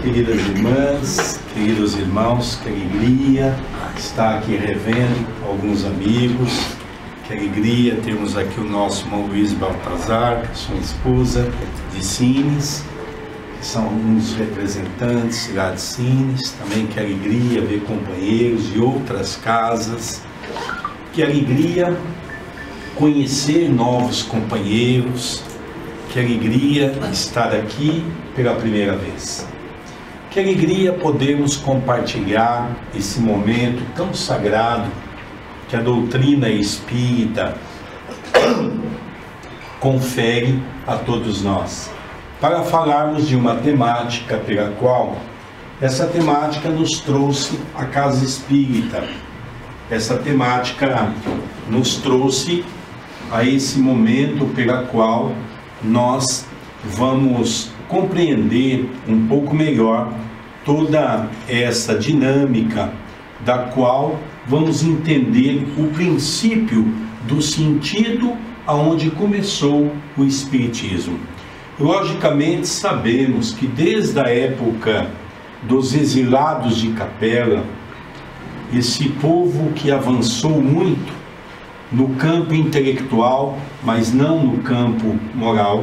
Queridas irmãs, queridos irmãos, que alegria estar aqui revendo alguns amigos, que alegria termos aqui o nosso irmão Luiz Baltazar, que é sua esposa, de Sines, que são alguns representantes lá de Sines, também que alegria ver companheiros de outras casas, que alegria conhecer novos companheiros, que alegria estar aqui pela primeira vez. Que alegria podermos compartilhar esse momento tão sagrado que a doutrina espírita confere a todos nós, para falarmos de uma temática pela qual essa temática nos trouxe a casa espírita. Essa temática nos trouxe a esse momento pela qual nós vamos compreender um pouco melhor toda essa dinâmica da qual vamos entender o princípio do sentido aonde começou o Espiritismo. Logicamente sabemos que desde a época dos exilados de Capela, esse povo que avançou muito no campo intelectual, mas não no campo moral,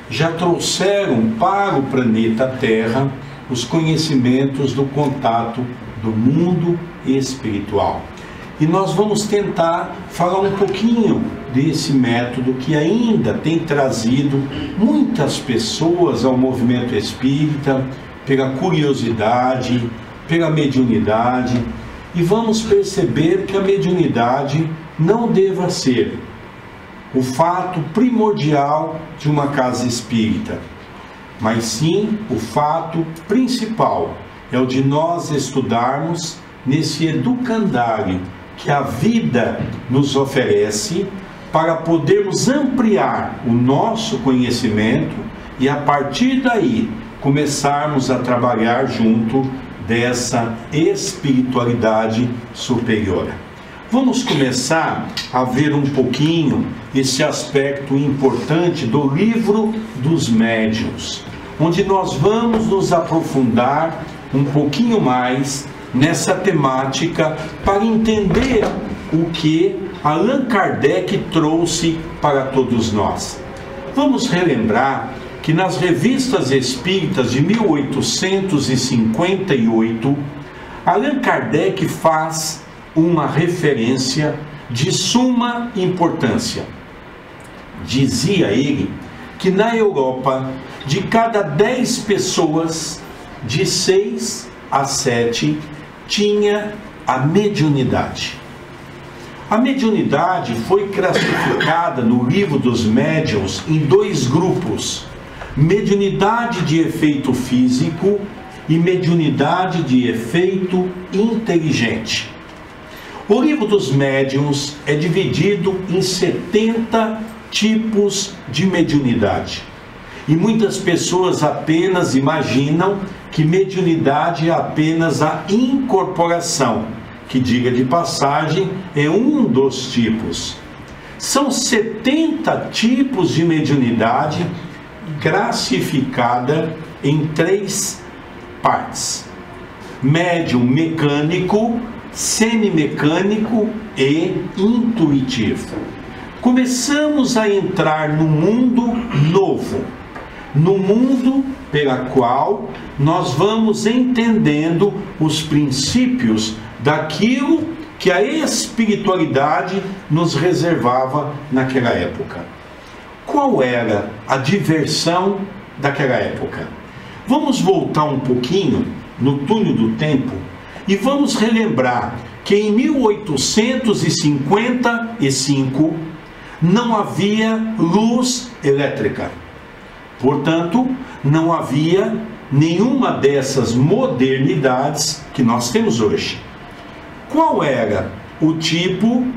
já trouxeram para o planeta Terra os conhecimentos do contato do mundo espiritual. E nós vamos tentar falar um pouquinho desse método que ainda tem trazido muitas pessoas ao movimento espírita, pela curiosidade, pela mediunidade, e vamos perceber que a mediunidade não deva ser o fato primordial de uma casa espírita, mas sim o fato principal é o de nós estudarmos nesse educandário que a vida nos oferece para podermos ampliar o nosso conhecimento e a partir daí começarmos a trabalhar junto dessa espiritualidade superior. Vamos começar a ver um pouquinho esse aspecto importante do Livro dos Médiuns, onde nós vamos nos aprofundar um pouquinho mais nessa temática para entender o que Allan Kardec trouxe para todos nós. Vamos relembrar que nas revistas espíritas de 1858, Allan Kardec faz uma referência de suma importância. Dizia ele que na Europa, de cada 10 pessoas, de 6 a 7 tinha a mediunidade. A mediunidade foi classificada no Livro dos Médiuns em 2 grupos: mediunidade de efeito físico e mediunidade de efeito inteligente. O Livro dos Médiuns é dividido em 70 tipos de mediunidade. E muitas pessoas apenas imaginam que mediunidade é apenas a incorporação, que, diga de passagem, é um dos tipos. São 70 tipos de mediunidade classificada em 3 partes: médium mecânico, semimecânico e intuitivo. Começamos a entrar no mundo novo, no mundo pela qual nós vamos entendendo os princípios daquilo que a espiritualidade nos reservava naquela época. Qual era a diversão daquela época? Vamos voltar um pouquinho no túnel do tempo e vamos relembrar que em 1855 não havia luz elétrica. Portanto, não havia nenhuma dessas modernidades que nós temos hoje. Qual era o tipo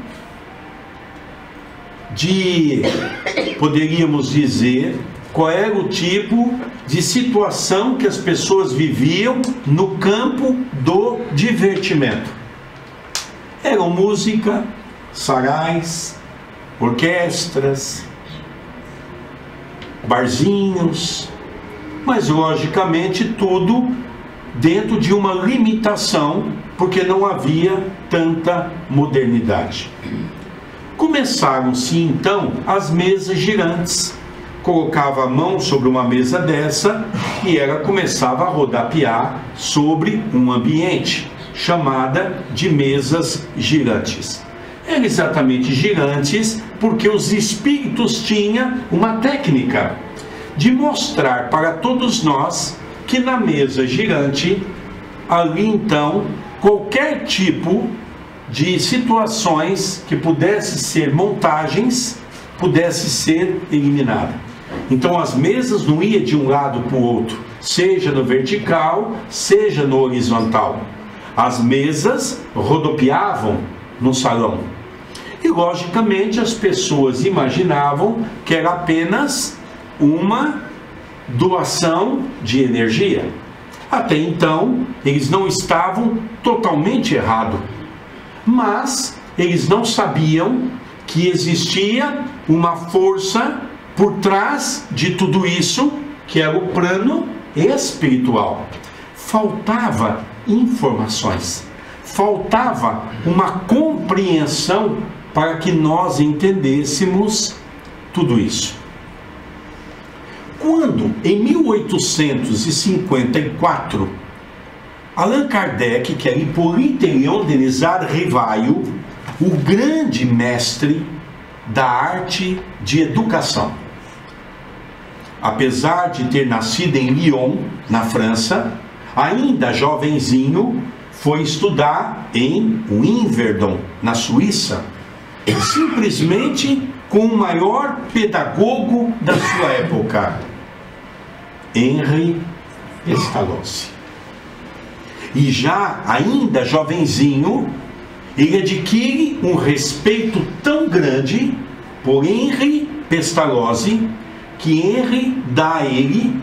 de, poderíamos dizer, qual era o tipo de situação que as pessoas viviam no campo do divertimento? Eram música, sarais, orquestras, barzinhos, mas logicamente tudo dentro de uma limitação, porque não havia tanta modernidade. Começaram-se então as mesas girantes. Colocava a mão sobre uma mesa dessa e ela começava a rodapiar sobre um ambiente, chamada de mesas girantes. Eram exatamente girantes porque os espíritos tinham uma técnica de mostrar para todos nós que na mesa girante, ali então, qualquer tipo de situações que pudesse ser montagens, pudesse ser eliminada. Então as mesas não iam de um lado para o outro, seja no vertical, seja no horizontal. As mesas rodopiavam no salão. E logicamente as pessoas imaginavam que era apenas uma doação de energia. Até então, eles não estavam totalmente errados, mas eles não sabiam que existia uma força por trás de tudo isso, que era o plano espiritual. Faltava informações, faltava uma compreensão para que nós entendêssemos tudo isso. Quando, em 1854, Allan Kardec, que era Hippolyte Léon Denisard Rivail, o grande mestre da arte de educação, apesar de ter nascido em Lyon, na França, ainda jovenzinho, foi estudar em Yverdon, na Suíça, simplesmente com o maior pedagogo da sua época, Henri Pestalozzi. E já ainda jovenzinho, ele adquire um respeito tão grande por Henri Pestalozzi, que Henri dá a ele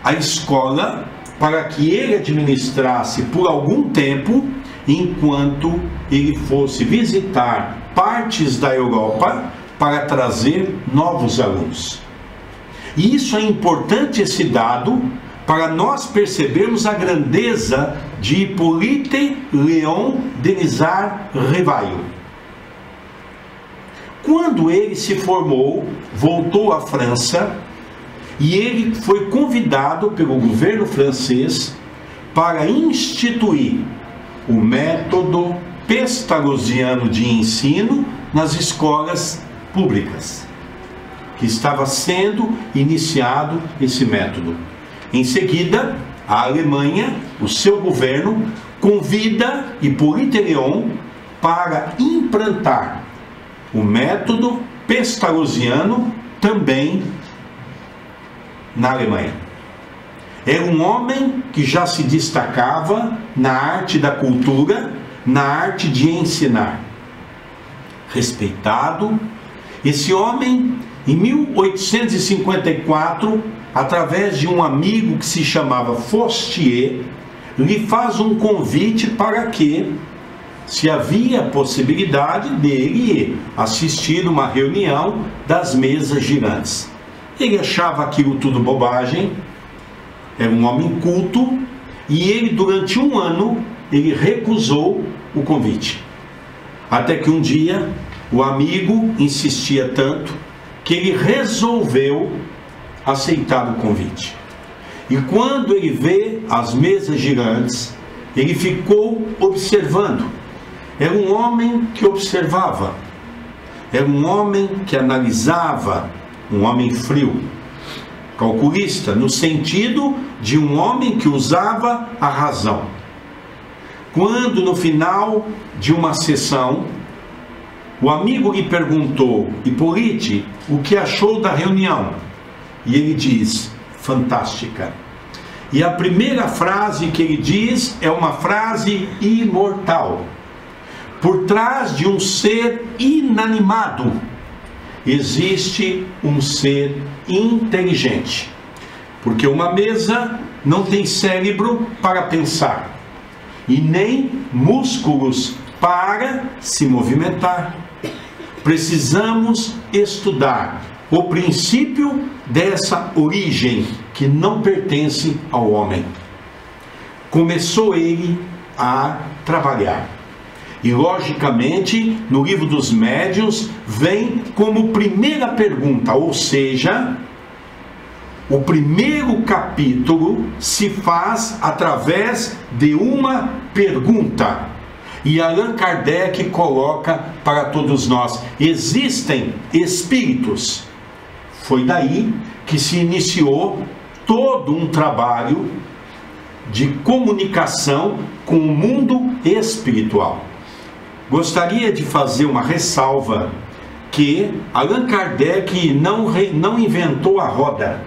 a escola para que ele administrasse por algum tempo, enquanto ele fosse visitar partes da Europa para trazer novos alunos. E isso é importante, esse dado, para nós percebermos a grandeza de Hippolyte Léon Denisard Rivail. Quando ele se formou, voltou à França, e ele foi convidado pelo governo francês para instituir o método pestalozziano de ensino nas escolas públicas, que estava sendo iniciado esse método. Em seguida, a Alemanha, o seu governo, convida Hippolyte Léon para implantar o método pestalozziano também na Alemanha. Era um homem que já se destacava na arte da cultura, na arte de ensinar. Respeitado, esse homem, em 1854, através de um amigo que se chamava Forstier, lhe faz um convite para que, se havia possibilidade dele assistir uma reunião das mesas girantes. Ele achava aquilo tudo bobagem, era um homem culto, e ele, durante um ano, ele recusou o convite. Até que um dia, o amigo insistia tanto, que ele resolveu aceitar o convite. E quando ele vê as mesas girantes, ele ficou observando. Era um homem que observava, era um homem que analisava, um homem frio, calculista, no sentido de um homem que usava a razão. Quando no final de uma sessão, o amigo lhe perguntou: Hippolyte, o que achou da reunião? E ele diz: fantástica. E a primeira frase que ele diz é uma frase imortal. Por trás de um ser inanimado existe um ser inteligente, porque uma mesa não tem cérebro para pensar e nem músculos para se movimentar. Precisamos estudar o princípio dessa origem que não pertence ao homem, começou ele a trabalhar. E logicamente, no livro dos Médiuns, vem como primeira pergunta, ou seja, o primeiro capítulo se faz através de uma pergunta. E Allan Kardec coloca para todos nós: existem espíritos. Foi daí que se iniciou todo um trabalho de comunicação com o mundo espiritual. Gostaria de fazer uma ressalva que Allan Kardec não inventou a roda.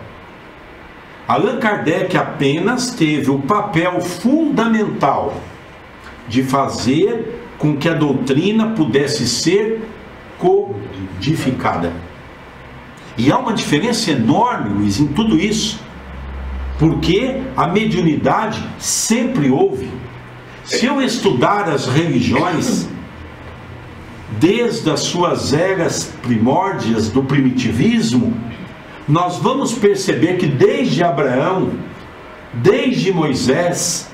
Allan Kardec apenas teve o papel fundamental de fazer com que a doutrina pudesse ser codificada. E há uma diferença enorme, Luiz, em tudo isso, porque a mediunidade sempre houve. Se eu estudar as religiões, desde as suas eras primórdias do primitivismo, nós vamos perceber que desde Abraão, desde Moisés,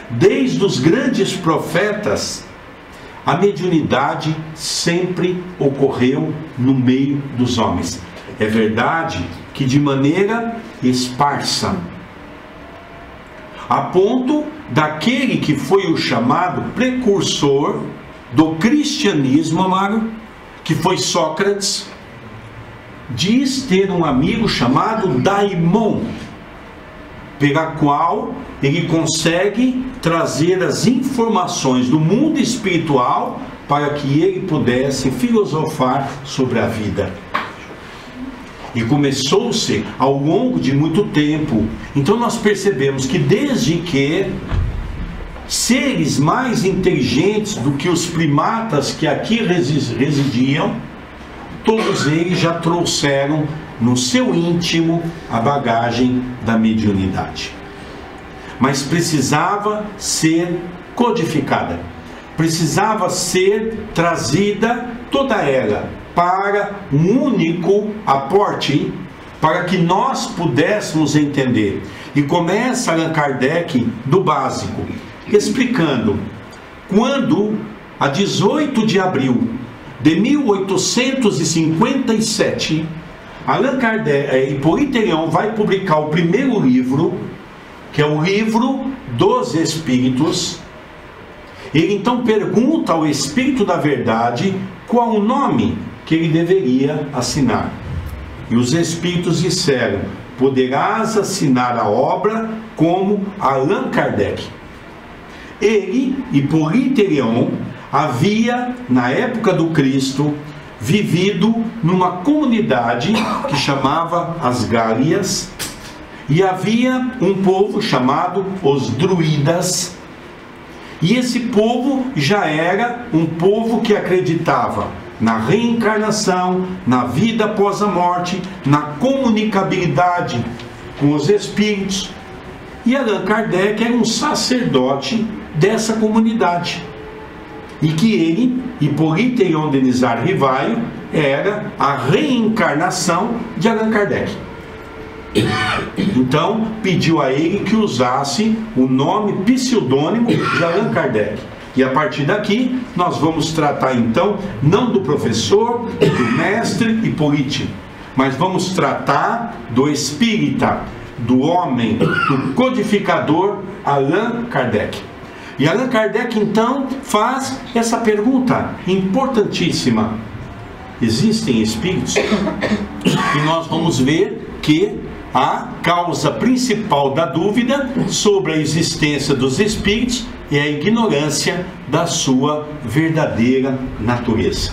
desde os grandes profetas, a mediunidade sempre ocorreu no meio dos homens. É verdade que de maneira esparsa, a ponto daquele que foi o chamado precursor do cristianismo, amado, que foi Sócrates, diz ter um amigo chamado Daimon, pela qual ele consegue trazer as informações do mundo espiritual para que ele pudesse filosofar sobre a vida. E começou-se ao longo de muito tempo. Então nós percebemos que desde que seres mais inteligentes do que os primatas que aqui residiam, todos eles já trouxeram no seu íntimo a bagagem da mediunidade. Mas precisava ser codificada, precisava ser trazida toda ela para um único aporte, para que nós pudéssemos entender. E começa Allan Kardec do básico, explicando quando, a 18 de abril de 1857, Allan Kardec, Hipólito Téléon vai publicar o primeiro livro, que é o Livro dos Espíritos. Ele então pergunta ao Espírito da Verdade qual o nome que ele deveria assinar. E os Espíritos disseram: poderás assinar a obra como Allan Kardec. Ele, Hipólito Téléon, havia, na época do Cristo, vivido numa comunidade que chamava as Gálias, e havia um povo chamado os Druidas, e esse povo já era um povo que acreditava na reencarnação, na vida após a morte, na comunicabilidade com os espíritos. E Allan Kardec era um sacerdote dessa comunidade, e que ele, Hipólito Téléon Denizar Rivaio, era a reencarnação de Allan Kardec. Então pediu a ele que usasse o nome pseudônimo de Allan Kardec. E a partir daqui nós vamos tratar então não do professor, do mestre Hipólito, mas vamos tratar do espírita, do homem, do codificador Allan Kardec. E Allan Kardec então faz essa pergunta importantíssima: existem espíritos? E nós vamos ver que a causa principal da dúvida sobre a existência dos espíritos é a ignorância da sua verdadeira natureza.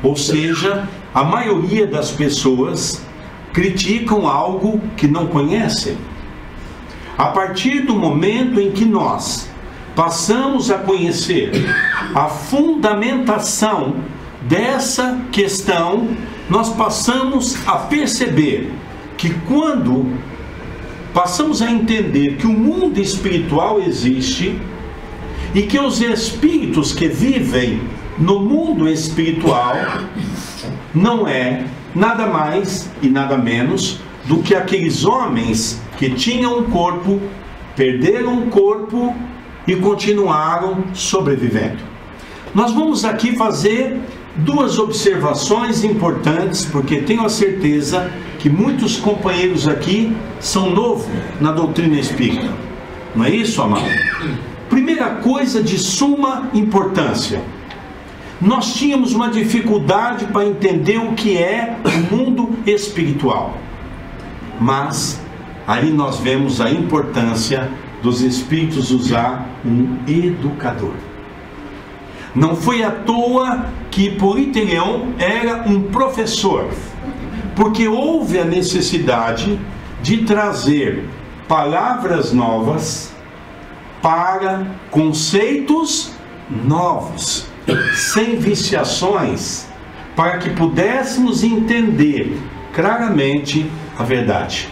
Ou seja, a maioria das pessoas criticam algo que não conhecem. A partir do momento em que nós passamos a conhecer a fundamentação dessa questão, nós passamos a perceber que quando passamos a entender que o mundo espiritual existe e que os espíritos que vivem no mundo espiritual não é nada mais e nada menos do que aqueles homens que tinham um corpo perderam o corpo e continuaram sobrevivendo. Nós vamos aqui fazer duas observações importantes, porque tenho a certeza que muitos companheiros aqui são novos na doutrina espírita. Não é isso, amado? Primeira coisa de suma importância. Nós tínhamos uma dificuldade para entender o que é o mundo espiritual. Mas aí nós vemos a importância dos espíritos usar um educador. Não foi à toa que Hipólito Leão era um professor, porque houve a necessidade de trazer palavras novas para conceitos novos, sem viciações, para que pudéssemos entender claramente a verdade.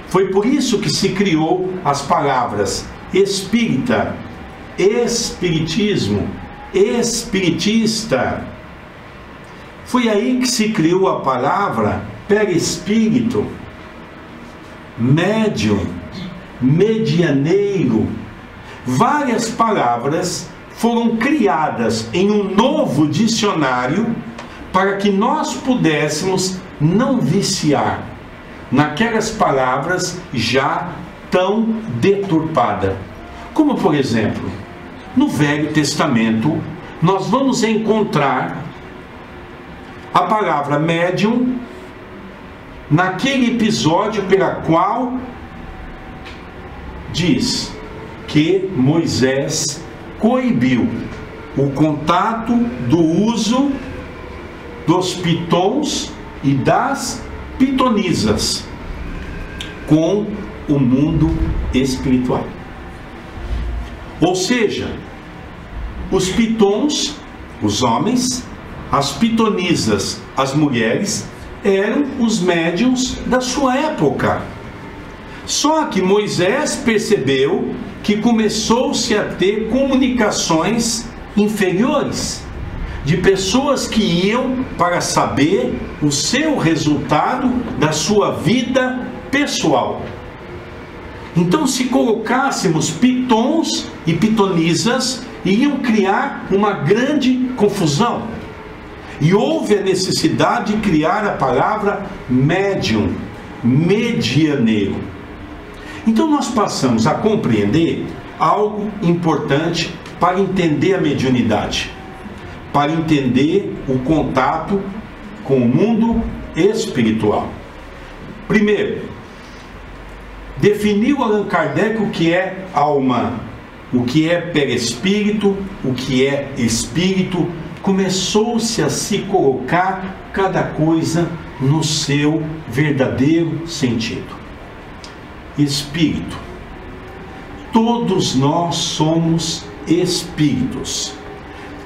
Foi por isso que se criou as palavras espírita, espiritismo, espiritista. Foi aí que se criou a palavra perispírito, médium, medianeiro. Várias palavras foram criadas em um novo dicionário para que nós pudéssemos não viciar naquelas palavras já tão deturpadas. Como, por exemplo, no Velho Testamento, nós vamos encontrar a palavra médium naquele episódio pela qual diz que Moisés coibiu o contato do uso dos pitons e das pitonisas com o mundo espiritual. Ou seja, os pitons, os homens, as pitonisas, as mulheres, eram os médiuns da sua época. Só que Moisés percebeu que começou-se a ter comunicações inferiores, de pessoas que iam para saber o seu resultado da sua vida pessoal. Então, se colocássemos pitons e pitonisas, iriam criar uma grande confusão. E houve a necessidade de criar a palavra médium, medianeiro. Então nós passamos a compreender algo importante para entender a mediunidade, para entender o contato com o mundo espiritual. Primeiro, definiu Allan Kardec o que é alma, o que é perispírito, o que é espírito. Começou-se a se colocar cada coisa no seu verdadeiro sentido. Espírito. Todos nós somos espíritos.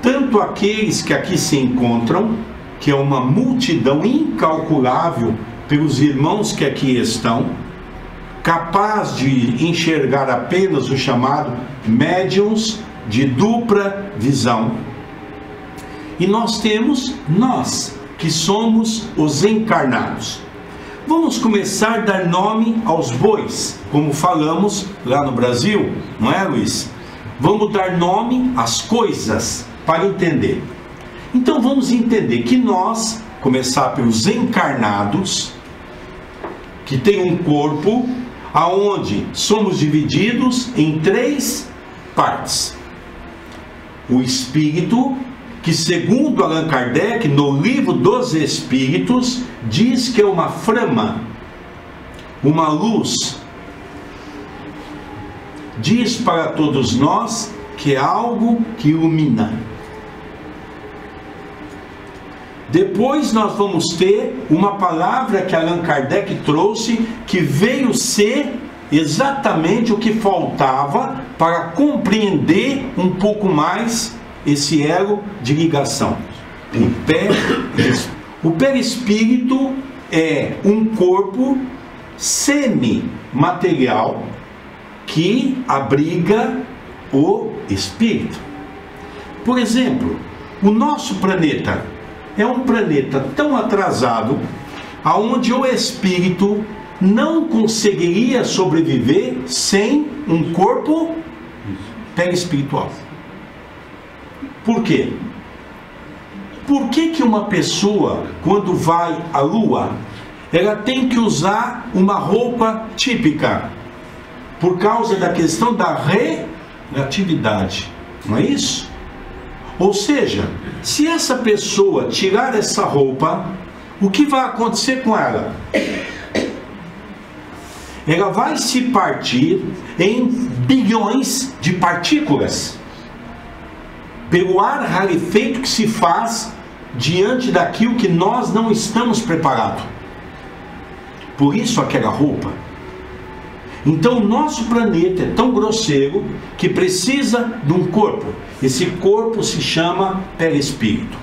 Tanto aqueles que aqui se encontram, que é uma multidão incalculável pelos irmãos que aqui estão, capaz de enxergar apenas o chamado médiuns de dupla visão. E nós temos nós, que somos os encarnados. Vamos começar a dar nome aos bois, como falamos lá no Brasil, não é, Luiz? Vamos dar nome às coisas para entender. Então vamos entender que nós, começar pelos encarnados, que tem um corpo, aonde somos divididos em três partes. O espírito, que segundo Allan Kardec, no livro dos Espíritos, diz que é uma flama, uma luz. Diz para todos nós que é algo que ilumina. Depois nós vamos ter uma palavra que Allan Kardec trouxe, que veio ser exatamente o que faltava para compreender um pouco mais esse elo de ligação. O perispírito é um corpo semimaterial que abriga o espírito. Por exemplo, o nosso planeta é um planeta tão atrasado, aonde o espírito não conseguiria sobreviver sem um corpo perispiritual. Por quê? Por que uma pessoa, quando vai à lua, ela tem que usar uma roupa típica? Por causa da questão da relatividade, não é isso? Ou seja, se essa pessoa tirar essa roupa, o que vai acontecer com ela? Ela vai se partir em bilhões de partículas, pelo ar rarefeito que se faz diante daquilo que nós não estamos preparados. Por isso aquela roupa. Então o nosso planeta é tão grosseiro que precisa de um corpo. Esse corpo se chama perispírito.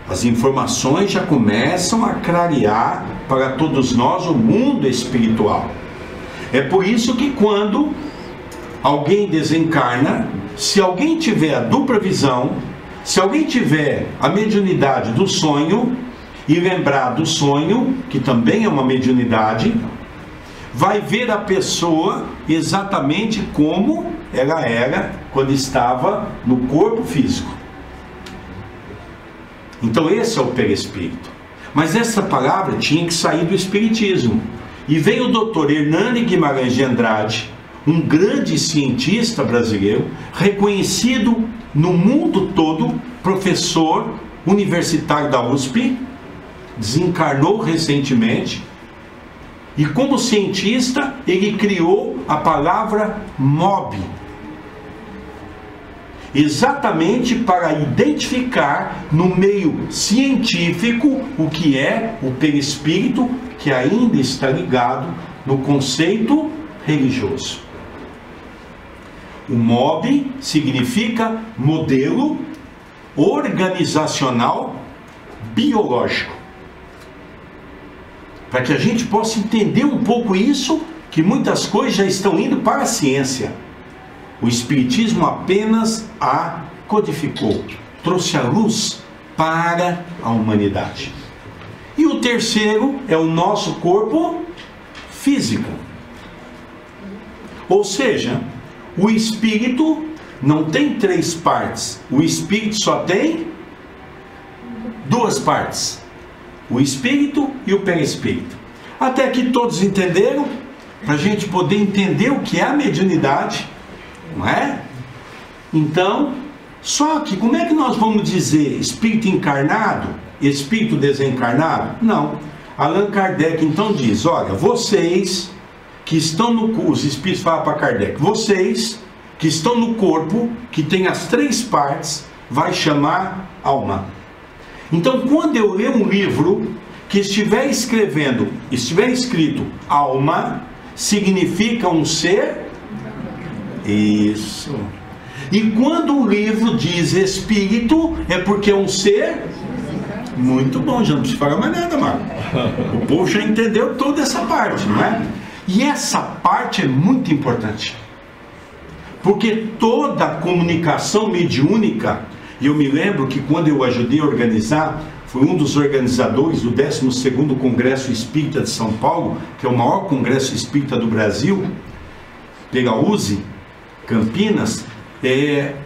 As informações já começam a clarear para todos nós o mundo espiritual. É por isso que quando alguém desencarna, se alguém tiver a dupla visão, se alguém tiver a mediunidade do sonho e lembrar do sonho, que também é uma mediunidade, vai ver a pessoa exatamente como ela era quando estava no corpo físico. Então esse é o perispírito. Mas essa palavra tinha que sair do espiritismo. E veio o Dr. Hernani Guimarães de Andrade, um grande cientista brasileiro, reconhecido no mundo todo, professor universitário da USP, desencarnou recentemente, e como cientista ele criou a palavra MOB, exatamente para identificar no meio científico o que é o perispírito, que ainda está ligado no conceito religioso. O MOB significa modelo organizacional biológico. Para que a gente possa entender um pouco isso, que muitas coisas já estão indo para a ciência. O Espiritismo apenas a codificou, trouxe a luz para a humanidade. E o terceiro é o nosso corpo físico. Ou seja, o espírito não tem 3 partes. O espírito só tem 2 partes. O espírito e o perispírito. Até aqui todos entenderam? Para a gente poder entender o que é a mediunidade, não é? Então, só que como é que nós vamos dizer espírito encarnado, espírito desencarnado? Não. Allan Kardec então diz, olha, vocês que estão no... Os espíritos falam para Kardec, vocês que estão no corpo, que tem as 3 partes, vai chamar alma. Então, quando eu ler um livro que estiver escrito alma, significa um ser. Isso. E quando o livro diz espírito, é porque é um ser. Muito bom, já não precisa falar mais nada, Marco. O povo já entendeu toda essa parte, não é? E essa parte é muito importante. Porque toda a comunicação mediúnica, e eu me lembro que quando eu ajudei a organizar, fui um dos organizadores do 12º Congresso Espírita de São Paulo, que é o maior congresso espírita do Brasil, pela USE, Campinas,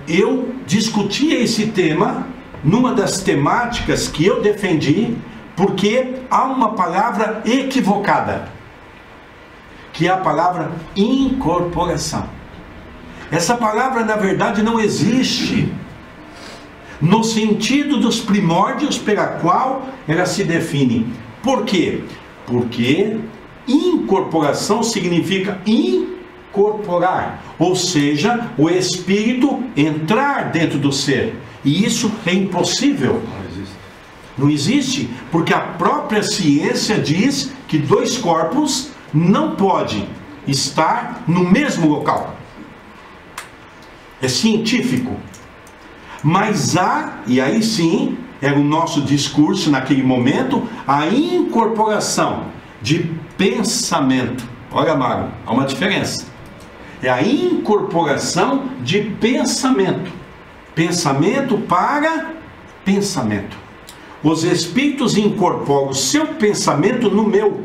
eu discutia esse tema numa das temáticas que eu defendi, porque há uma palavra equivocada, que é a palavra incorporação. Essa palavra, na verdade, não existe no sentido dos primórdios pela qual ela se define. Por quê? Porque incorporação significa incorporar, ou seja, o espírito entrar dentro do ser. E isso é impossível. Não existe, porque a própria ciência diz que 2 corpos não podem estar no mesmo local. É científico. Mas há, e aí sim, era o nosso discurso naquele momento, a incorporação de pensamento. Olha, Mário, há uma diferença. É a incorporação de pensamento. Pensamento para pensamento. Os espíritos incorporam o seu pensamento no meu.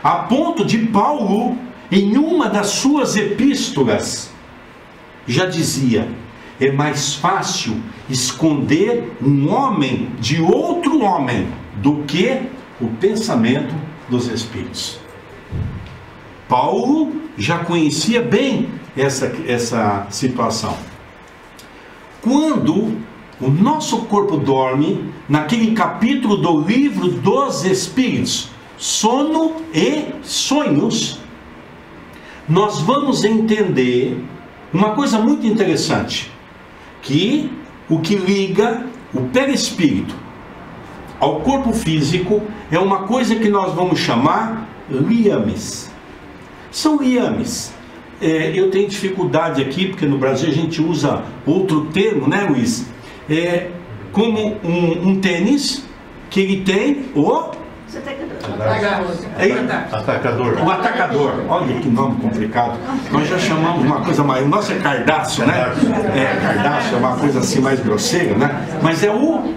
A ponto de Paulo, em uma das suas epístolas, já dizia: é mais fácil esconder um homem de outro homem do que o pensamento dos espíritos. Paulo já conhecia bem essa situação. Quando o nosso corpo dorme, naquele capítulo do livro dos Espíritos, Sono e Sonhos, nós vamos entender uma coisa muito interessante, que o que liga o perispírito ao corpo físico é uma coisa que nós vamos chamar liames. São liames. Eu tenho dificuldade aqui, porque no Brasil a gente usa outro termo, né, Luiz? Como um tênis que ele tem o... Atacador. O atacador. Olha que nome complicado. Nós já chamamos uma coisa mais... O nosso é cardácio, né? Cardácio é uma coisa assim mais grosseira, né? Mas é o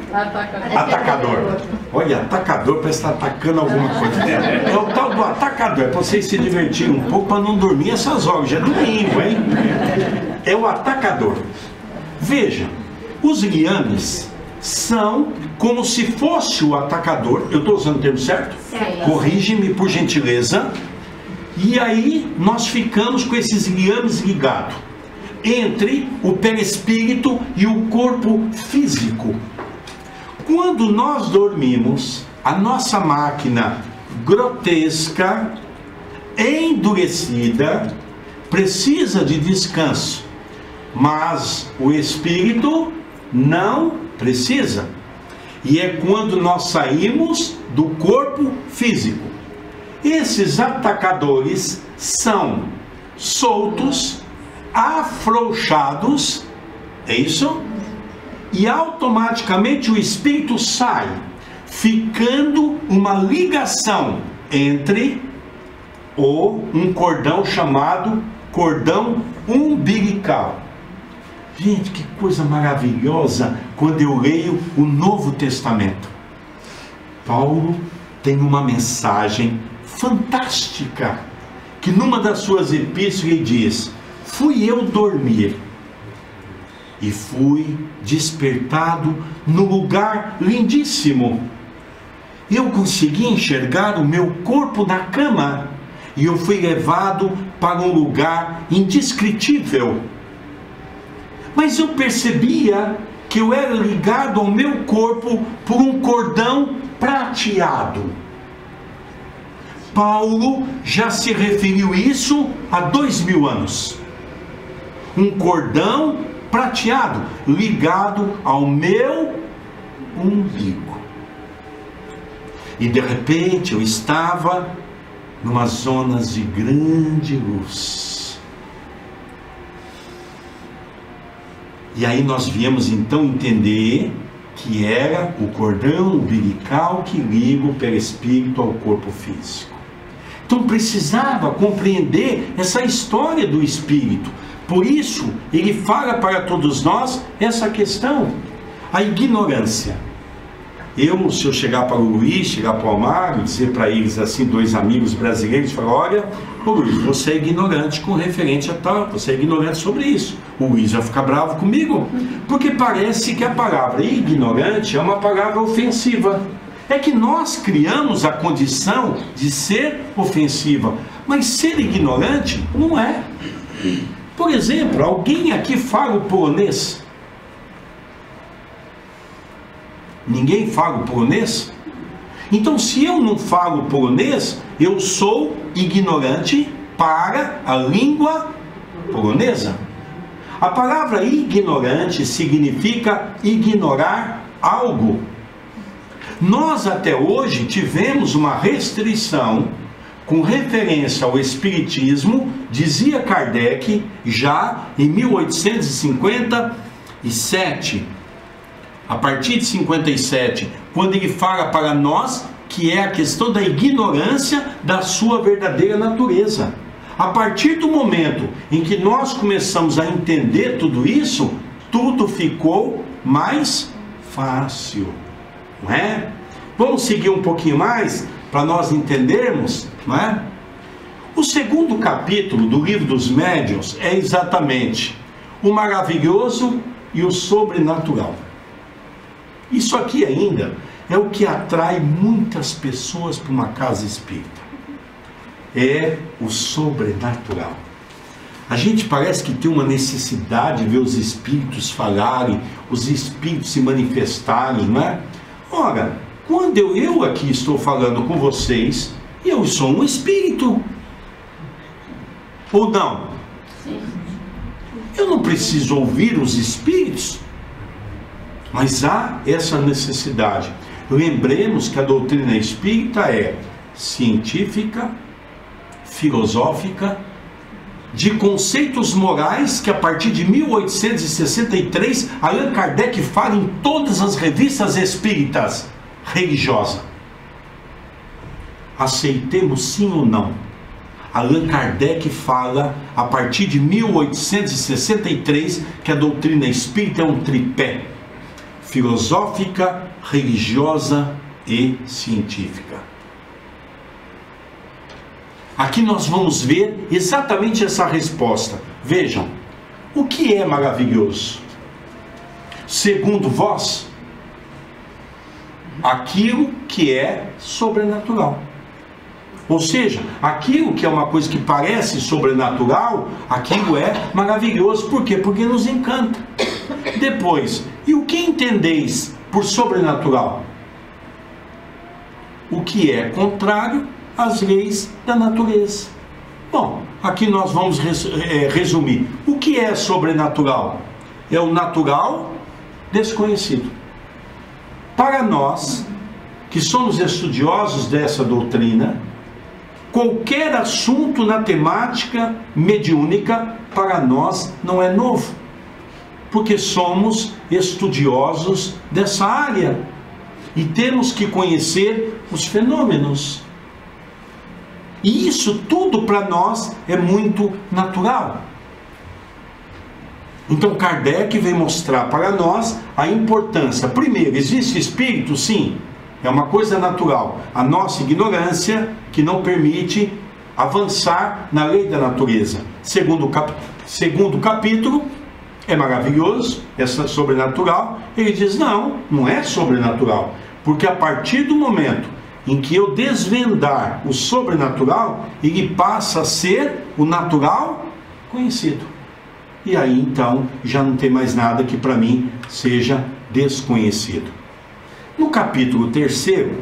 atacador. Olha, atacador parece estar atacando alguma coisa. É o tal do atacador. É para vocês se divertirem um pouco, para não dormir essas horas. Já é domingo, hein? É o atacador. Veja, os liames são como se fosse o atacador. Eu estou usando o termo certo? Corrige-me por gentileza. E aí nós ficamos com esses liames ligados entre o perispírito e o corpo físico. Quando nós dormimos, a nossa máquina grotesca, endurecida, precisa de descanso, mas o espírito não precisa. E é quando nós saímos do corpo físico. Esses atacadores são soltos, afrouxados, é isso? E automaticamente o espírito sai, ficando uma ligação entre um cordão chamado cordão umbilical. Gente, que coisa maravilhosa quando eu leio o Novo Testamento. Paulo tem uma mensagem fantástica, que numa das suas epístolas ele diz: fui eu dormir e fui despertado no lugar lindíssimo. Eu consegui enxergar o meu corpo na cama e eu fui levado para um lugar indescritível. Mas eu percebia que eu era ligado ao meu corpo por um cordão prateado. Paulo já se referiu isso há 2000 anos. Um cordão prateado ligado ao meu umbigo. E de repente eu estava numa zonas de grande luz. E aí nós viemos então entender que era o cordão umbilical que liga o perispírito ao corpo físico. Então precisava compreender essa história do espírito. Por isso ele fala para todos nós essa questão, a ignorância. Se eu chegar para o Luiz, chegar para o Amaro, dizer para eles assim, dois amigos brasileiros, falar: olha, ô Luiz, você é ignorante com referente a tal, você é ignorante sobre isso. O Luiz vai ficar bravo comigo, porque parece que a palavra ignorante é uma palavra ofensiva. É que nós criamos a condição de ser ofensiva, mas ser ignorante não é. Por exemplo, alguém aqui fala o polonês? Ninguém fala o polonês? Então, se eu não falo polonês, eu sou ignorante para a língua polonesa. A palavra ignorante significa ignorar algo. Nós até hoje tivemos uma restrição com referência ao Espiritismo, dizia Kardec, já em 1857. A partir de 57, quando ele fala para nós que é a questão da ignorância da sua verdadeira natureza. A partir do momento em que nós começamos a entender tudo isso, tudo ficou mais fácil, não é? Vamos seguir um pouquinho mais para nós entendermos não é? O segundo capítulo do Livro dos Médiuns é exatamente o maravilhoso e o sobrenatural. Isso aqui ainda é o que atrai muitas pessoas para uma casa espírita. É o sobrenatural. A gente parece que tem uma necessidade de ver os espíritos falarem, os espíritos se manifestarem, não é? Ora, quando eu aqui estou falando com vocês, eu sou um espírito. Ou não? Eu não preciso ouvir os espíritos, mas há essa necessidade. Lembremos que a doutrina espírita é científica, filosófica, de conceitos morais que a partir de 1863 Allan Kardec fala em todas as revistas espíritas religiosas. Aceitemos sim ou não, Allan Kardec fala a partir de 1863 que a doutrina espírita é um tripé: filosófica, religiosa e científica. Aqui nós vamos ver exatamente essa resposta. Vejam, o que é maravilhoso? Segundo vós, aquilo que é sobrenatural. Ou seja, aquilo que é uma coisa que parece sobrenatural, aquilo é maravilhoso. Por quê? Porque nos encanta. Depois, e o que entendeis por sobrenatural? O que é contrário às leis da natureza. Bom, aqui nós vamos resumir. O que é sobrenatural? É o natural desconhecido. Para nós, que somos estudiosos dessa doutrina, qualquer assunto na temática mediúnica para nós não é novo, porque somos estudiosos dessa área e temos que conhecer os fenômenos. E isso tudo para nós é muito natural. Então Kardec vem mostrar para nós a importância. Primeiro, existe espírito? Sim. É uma coisa natural. A nossa ignorância que não permite avançar na lei da natureza. Segundo capítulo, é maravilhoso, é sobrenatural. Ele diz, não, não é sobrenatural. Porque a partir do momento em que eu desvendar o sobrenatural, ele passa a ser o natural conhecido. E aí então já não tem mais nada que para mim seja desconhecido. No capítulo 3º,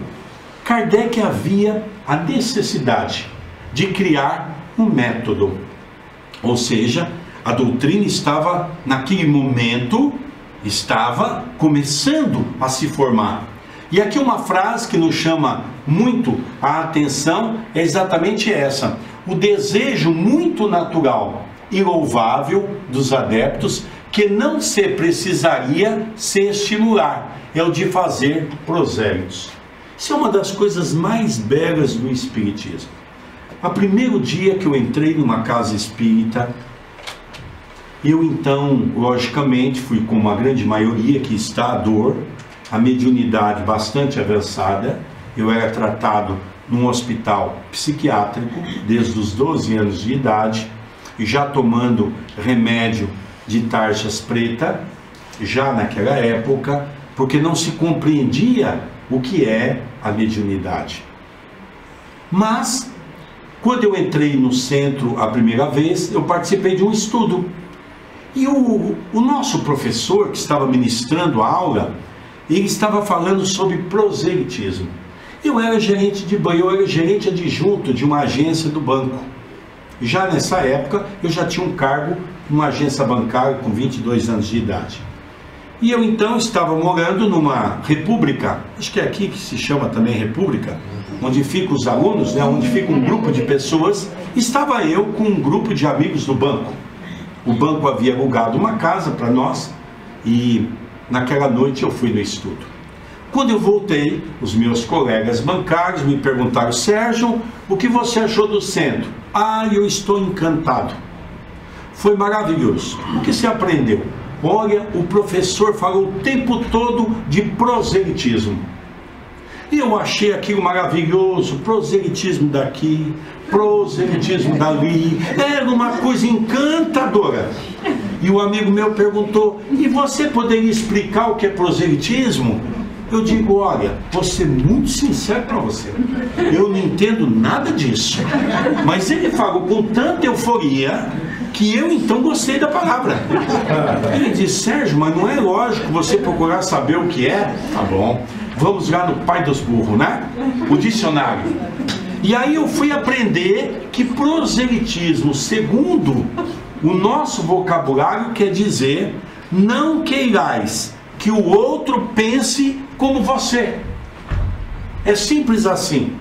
Kardec havia a necessidade de criar um método. Ou seja, a doutrina estava, naquele momento, estava começando a se formar. E aqui uma frase que nos chama muito a atenção é exatamente essa: o desejo muito natural e louvável dos adeptos, que não se precisaria se estimular, é o de fazer prosélitos. Isso é uma das coisas mais belas do espiritismo. O primeiro dia que eu entrei numa casa espírita, eu então, logicamente, fui com uma grande maioria que está a dor, a mediunidade bastante avançada. Eu era tratado num hospital psiquiátrico desde os 12 anos de idade, já tomando remédio de tarjas preta, já naquela época, porque não se compreendia o que é a mediunidade. Mas, quando eu entrei no centro a primeira vez, eu participei de um estudo. E o nosso professor, que estava ministrando a aula, ele estava falando sobre proselitismo. Eu era gerente de banco, eu era gerente adjunto de uma agência do banco. Já nessa época, eu já tinha um cargo numa agência bancária com 22 anos de idade. E eu então estava morando numa república, acho que é aqui que se chama também república, onde ficam os alunos, né, onde fica um grupo de pessoas. Estava eu com um grupo de amigos do banco. O banco havia alugado uma casa para nós e naquela noite eu fui no estudo. Quando eu voltei, os meus colegas bancários me perguntaram: Sérgio, o que você achou do centro? Ah, eu estou encantado. Foi maravilhoso. O que você aprendeu? Olha, o professor falou o tempo todo de proselitismo. Eu achei aquilo maravilhoso, proselitismo daqui, proselitismo dali, era uma coisa encantadora. E o amigo meu perguntou: e você poderia explicar o que é proselitismo? Eu digo: olha, vou ser muito sincero para você, eu não entendo nada disso. Mas ele falou com tanta euforia que eu então gostei da palavra. Ele disse: Sérgio, mas não é lógico você procurar saber o que é? Tá bom, vamos lá no pai dos burros, né? O dicionário. E aí eu fui aprender que proselitismo, segundo o nosso vocabulário, quer dizer: não queirais que o outro pense como você. É simples assim.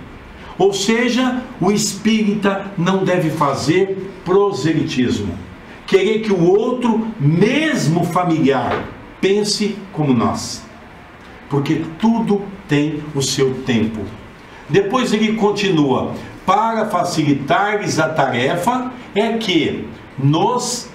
Ou seja, o espírita não deve fazer proselitismo, querer que o outro, mesmo familiar, pense como nós, porque tudo tem o seu tempo. Depois ele continua: para facilitar-lhes a tarefa, é que nos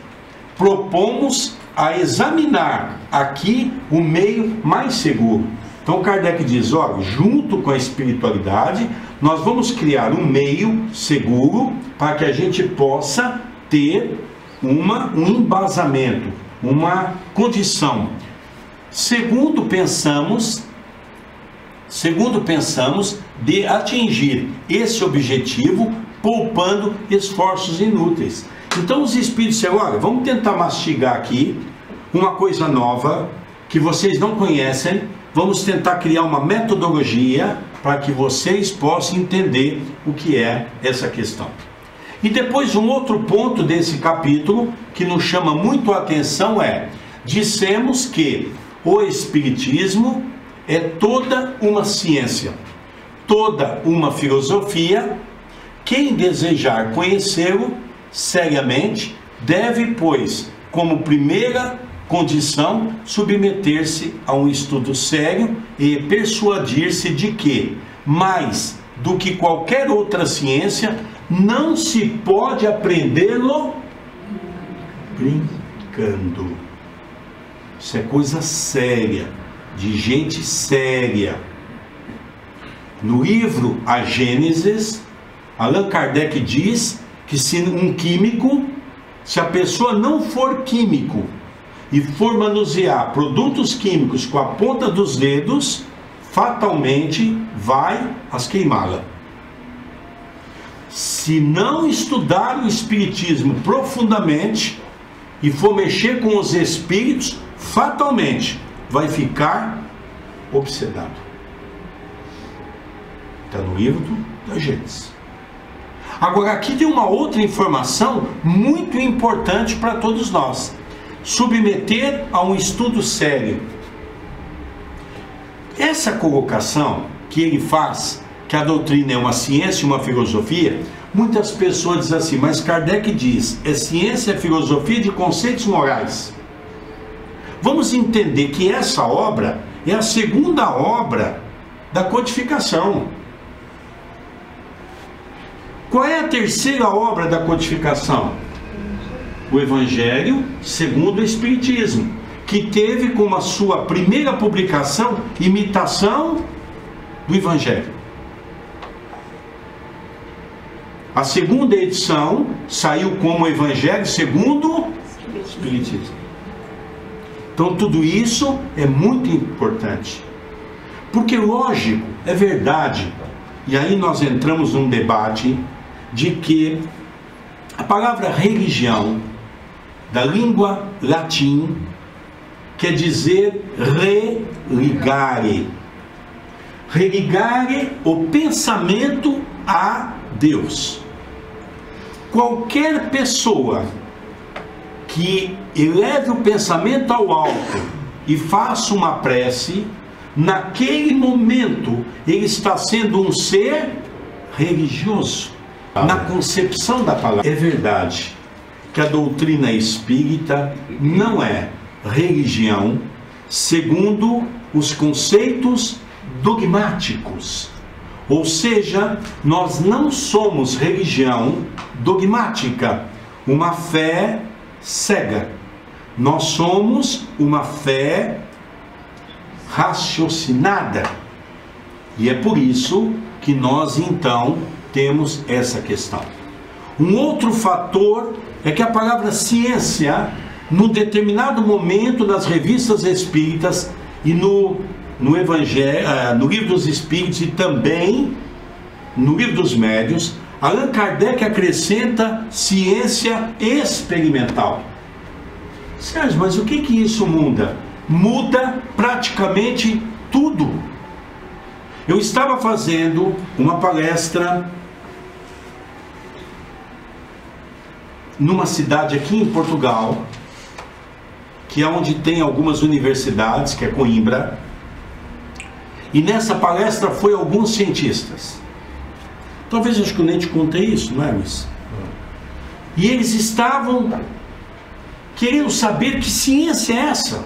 propomos a examinar aqui o meio mais seguro. Então Kardec diz: olha, junto com a espiritualidade, nós vamos criar um meio seguro para que a gente possa ter um embasamento, uma condição. Segundo pensamos de atingir esse objetivo, poupando esforços inúteis. Então os espíritos disseram: olha, vamos tentar mastigar aqui uma coisa nova que vocês não conhecem, vamos tentar criar uma metodologia para que vocês possam entender o que é essa questão. E depois um outro ponto desse capítulo que nos chama muito a atenção é: dissemos que o espiritismo é toda uma ciência, toda uma filosofia. Quem desejar conhecê-lo seriamente deve, pois, como primeira condição, submeter-se a um estudo sério e persuadir-se de que, mais do que qualquer outra ciência, não se pode aprendê-lo brincando. Isso é coisa séria, de gente séria. No livro A Gênesis, Allan Kardec diz que se um químico, se a pessoa não for químico e for manusear produtos químicos com a ponta dos dedos, fatalmente vai as queimá-la. Se não estudar o espiritismo profundamente e for mexer com os espíritos, fatalmente vai ficar obsedado. Está no livro da Gênesis. Agora aqui tem uma outra informação muito importante para todos nós: submeter a um estudo sério. Essa colocação que ele faz, que a doutrina é uma ciência e uma filosofia, muitas pessoas dizem assim: mas Kardec diz, é ciência e filosofia de conceitos morais. Vamos entender que essa obra é a segunda obra da codificação. Qual é a terceira obra da codificação? O Evangelho segundo o Espiritismo, que teve como a sua primeira publicação imitação do Evangelho. A segunda edição saiu como Evangelho segundo o Espiritismo. Então tudo isso é muito importante, porque lógico, é verdade, e aí nós entramos num debate de que a palavra religião, da língua latim, quer dizer religare. Religare o pensamento a Deus. Qualquer pessoa que eleve o pensamento ao alto e faça uma prece, naquele momento ele está sendo um ser religioso. Na concepção da palavra, é verdade que a doutrina espírita não é religião segundo os conceitos dogmáticos. Ou seja, nós não somos religião dogmática, uma fé cega. Nós somos uma fé raciocinada. E é por isso que nós então temos essa questão. Um outro fator é que a palavra ciência, num determinado momento nas revistas espíritas e no Evangelho, no Livro dos Espíritos e também no Livro dos Médiuns, Allan Kardec acrescenta ciência experimental. Sérgio, mas o que isso muda? Muda praticamente tudo. Eu estava fazendo uma palestra numa cidade aqui em Portugal, que é onde tem algumas universidades, que é Coimbra, e nessa palestra foi alguns cientistas. Talvez acho que eu nem te contei isso, não é, Luiz? E eles estavam querendo saber que ciência é essa,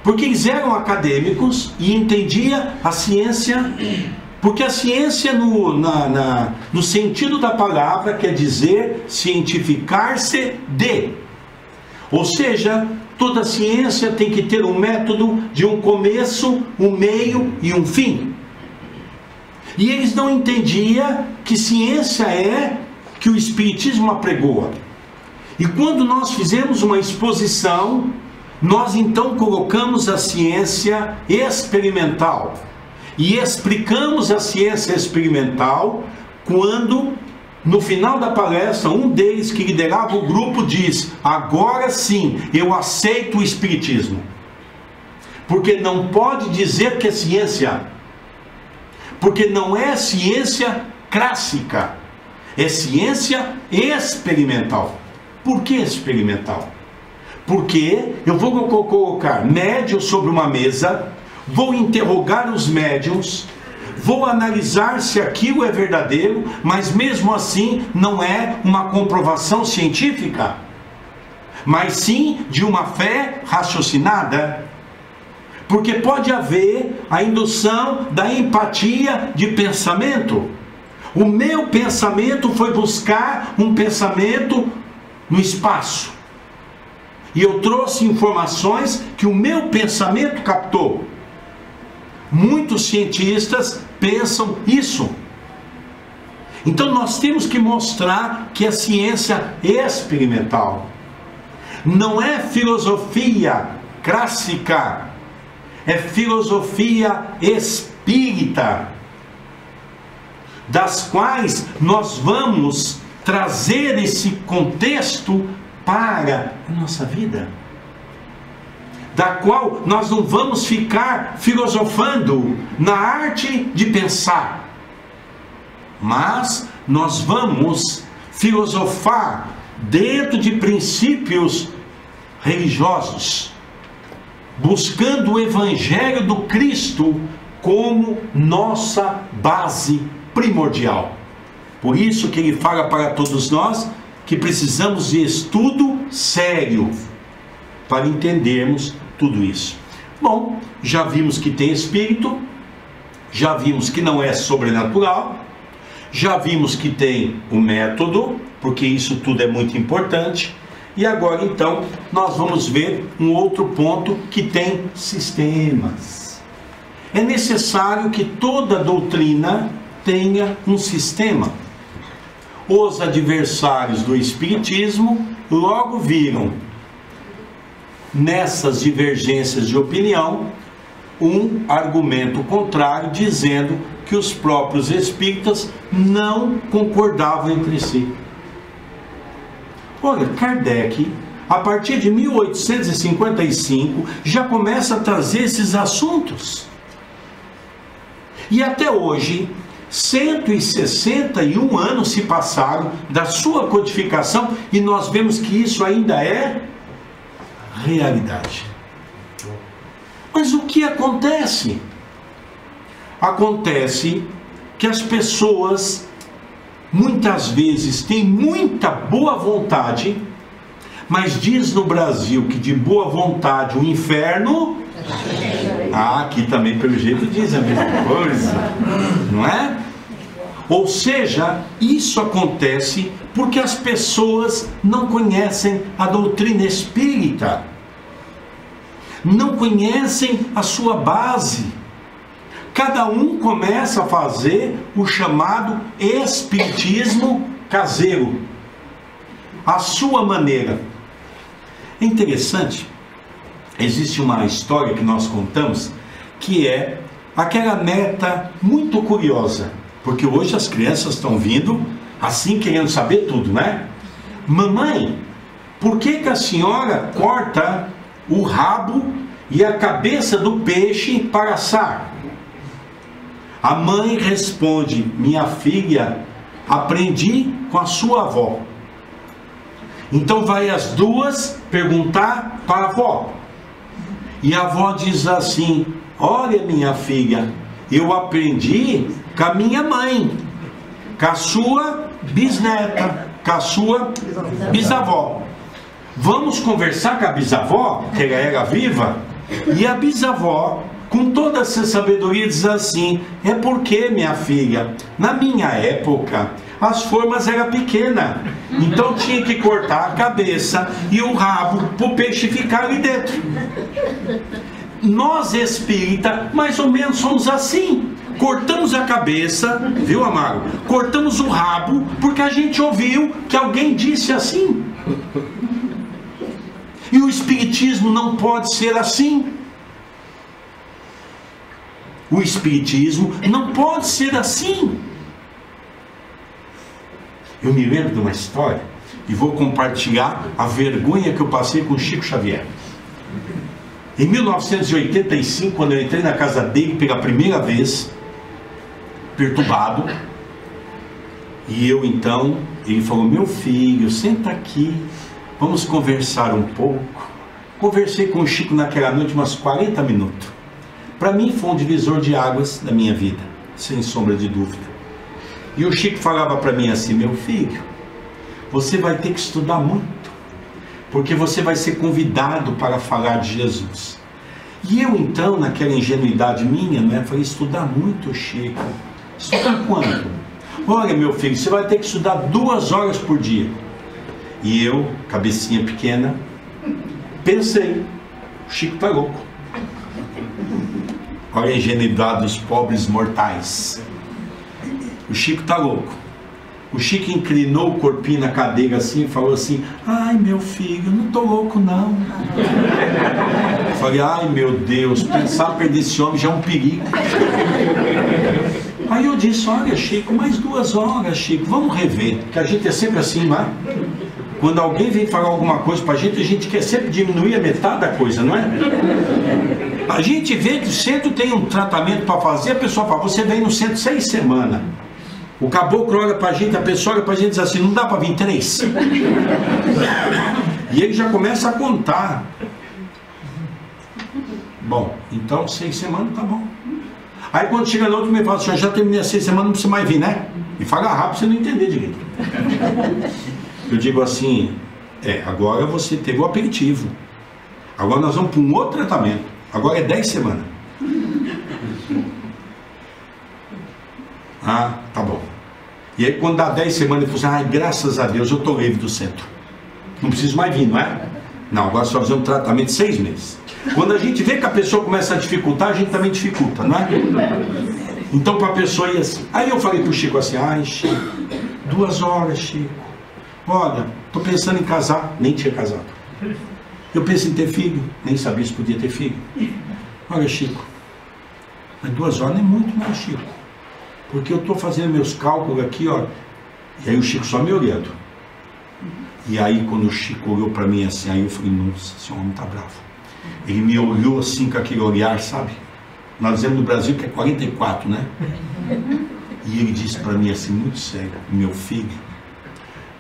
porque eles eram acadêmicos e entendiam a ciência, porque a ciência no sentido da palavra quer dizer cientificar-se de, ou seja, toda ciência tem que ter um método de um começo, um meio e um fim. E eles não entendiam que ciência é que o Espiritismo apregoa. E quando nós fizemos uma exposição, nós então colocamos a ciência experimental. E explicamos a ciência experimental quando, no final da palestra, um deles que liderava o grupo diz: agora sim, eu aceito o Espiritismo. Porque não pode dizer que é ciência. Porque não é ciência clássica, é ciência experimental. Por que experimental? Porque eu vou colocar médiuns sobre uma mesa, vou interrogar os médiuns, vou analisar se aquilo é verdadeiro, mas mesmo assim não é uma comprovação científica, mas sim de uma fé raciocinada. Porque pode haver a indução da empatia de pensamento. O meu pensamento foi buscar um pensamento no espaço. E eu trouxe informações que o meu pensamento captou. Muitos cientistas pensam isso. Então nós temos que mostrar que a ciência é experimental. Não é filosofia clássica. É filosofia espírita, das quais nós vamos trazer esse contexto para a nossa vida, da qual nós não vamos ficar filosofando na arte de pensar, mas nós vamos filosofar dentro de princípios religiosos, buscando o Evangelho do Cristo como nossa base primordial. Por isso que ele fala para todos nós que precisamos de estudo sério para entendermos tudo isso. Bom, já vimos que tem espírito, já vimos que não é sobrenatural, já vimos que tem o método, porque isso tudo é muito importante. E agora então nós vamos ver um outro ponto que tem sistemas. É necessário que toda doutrina tenha um sistema. Os adversários do Espiritismo logo viram nessas divergências de opinião um argumento contrário, dizendo que os próprios espíritas não concordavam entre si. Olha, Kardec, a partir de 1855, já começa a trazer esses assuntos. E até hoje, 161 anos se passaram da sua codificação e nós vemos que isso ainda é realidade. Mas o que acontece? Acontece que as pessoas muitas vezes têm muita boa vontade, mas diz no Brasil que de boa vontade o inferno... aqui também pelo jeito diz a mesma coisa, não é? Ou seja, isso acontece porque as pessoas não conhecem a doutrina espírita, não conhecem a sua base. Cada um começa a fazer o chamado espiritismo caseiro, a sua maneira. É interessante, existe uma história que nós contamos, que é aquela neta muito curiosa, porque hoje as crianças estão vindo assim querendo saber tudo, né? Mamãe, por que a senhora corta o rabo e a cabeça do peixe para assar? A mãe responde: minha filha, aprendi com a sua avó. Então vai as duas perguntar para a avó. E a avó diz assim: olha, minha filha, eu aprendi com a minha mãe, com a sua bisneta, com a sua bisavó. Vamos conversar com a bisavó, que ela era viva? E a bisavó, com toda essa sabedoria, diz assim: é porque, minha filha, na minha época as formas eram pequenas, então tinha que cortar a cabeça e o rabo para o peixe ficar ali dentro. Nós espírita, mais ou menos somos assim. Cortamos a cabeça, viu, Amaro? Cortamos o rabo porque a gente ouviu que alguém disse assim. E o espiritismo não pode ser assim. O espiritismo não pode ser assim. Eu me lembro de uma história e vou compartilhar a vergonha que eu passei com Chico Xavier. Em 1985, quando eu entrei na casa dele pela primeira vez, perturbado, e eu então, ele falou: meu filho, senta aqui, vamos conversar um pouco. Conversei com o Chico naquela noite umas 40 minutos. Para mim foi um divisor de águas da minha vida, sem sombra de dúvida. E o Chico falava para mim assim: meu filho, você vai ter que estudar muito, porque você vai ser convidado para falar de Jesus. E eu então, naquela ingenuidade minha, né, falei: estudar muito, Chico. Estudar quanto? Olha, meu filho, você vai ter que estudar 2 horas por dia. E eu, cabecinha pequena, pensei: o Chico tá louco. Olha a ingenuidade dos pobres mortais. O Chico tá louco. O Chico inclinou o corpinho na cadeira assim e falou assim: ai, meu filho, não tô louco não. Eu falei: ai, meu Deus, pensar perder esse homem já é um perigo. Aí eu disse: olha, Chico, mais 2 horas, Chico, vamos rever, que a gente é sempre assim, não é? Quando alguém vem falar alguma coisa pra gente, a gente quer sempre diminuir a metade da coisa, não é? A gente vê que o centro tem um tratamento para fazer, a pessoa fala: você vem no centro 6 semanas. O caboclo olha pra gente, a pessoa olha pra gente e diz assim: não dá para vir 3? E ele já começa a contar. Bom, então 6 semanas tá bom. Aí quando chega no outro, me fala: senhor, já terminei as 6 semanas, não precisa mais vir, né? E fala rápido pra você não entender direito. Eu digo assim: agora você teve o aperitivo. Agora nós vamos para um outro tratamento. Agora é 10 semanas. Ah, tá bom. E aí quando dá 10 semanas, ele fala assim: ai, graças a Deus, eu estou livre do centro. Não preciso mais vir, não é? Não, agora só fazer um tratamento de 6 meses. Quando a gente vê que a pessoa começa a dificultar, a gente também dificulta, não é? Então para a pessoa ir assim. Aí eu falei para o Chico assim: ai, Chico, 2 horas, Chico. Olha, estou pensando em casar. Nem tinha casado. Eu penso em ter filho. Nem sabia se podia ter filho. Olha, Chico, mas 2 horas não é muito, não, Chico. Porque eu estou fazendo meus cálculos aqui, ó. E aí o Chico só me olhando. E aí quando o Chico olhou para mim assim, aí eu falei: nossa, esse homem está bravo. Ele me olhou assim com aquele olhar, sabe? Nós dizemos no Brasil que é 44, né? E ele disse para mim assim, muito sério: meu filho,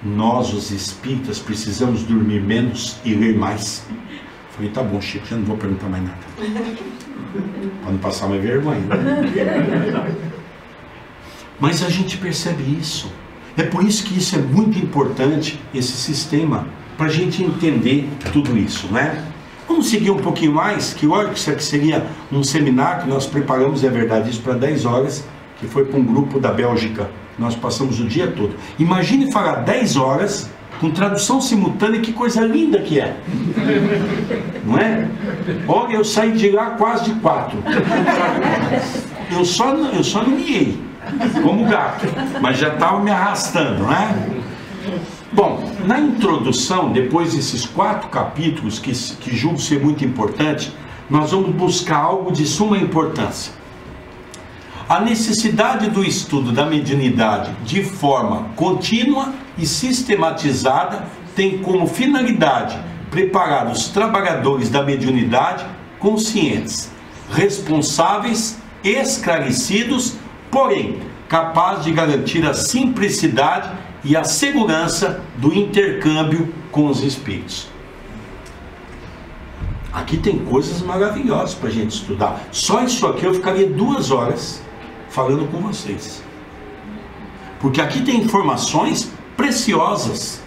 nós os espíritas precisamos dormir menos e ler mais. Eu falei: tá bom, Chico, já não vou perguntar mais nada. Para não passar mais vergonha. Mas a gente percebe isso. É por isso que isso é muito importante, esse sistema, para a gente entender tudo isso, né? Vamos seguir um pouquinho mais, que olha que isso aqui seria um seminário que nós preparamos, é verdade, isso para 10 horas, que foi para um grupo da Bélgica. Nós passamos o dia todo. Imagine falar 10 horas com tradução simultânea, que coisa linda que é. Não é? Olha, eu saí de lá quase de 4. eu só não miei, como gato, mas já estava me arrastando, né? Bom, na introdução, depois desses 4 capítulos, que julgo ser muito importante, nós vamos buscar algo de suma importância. A necessidade do estudo da mediunidade de forma contínua e sistematizada tem como finalidade preparar os trabalhadores da mediunidade conscientes, responsáveis, esclarecidos, porém capazes de garantir a simplicidade e a segurança do intercâmbio com os espíritos. Aqui tem coisas maravilhosas para a gente estudar. Só isso aqui eu ficaria 2 horas falando com vocês, porque aqui tem informações preciosas,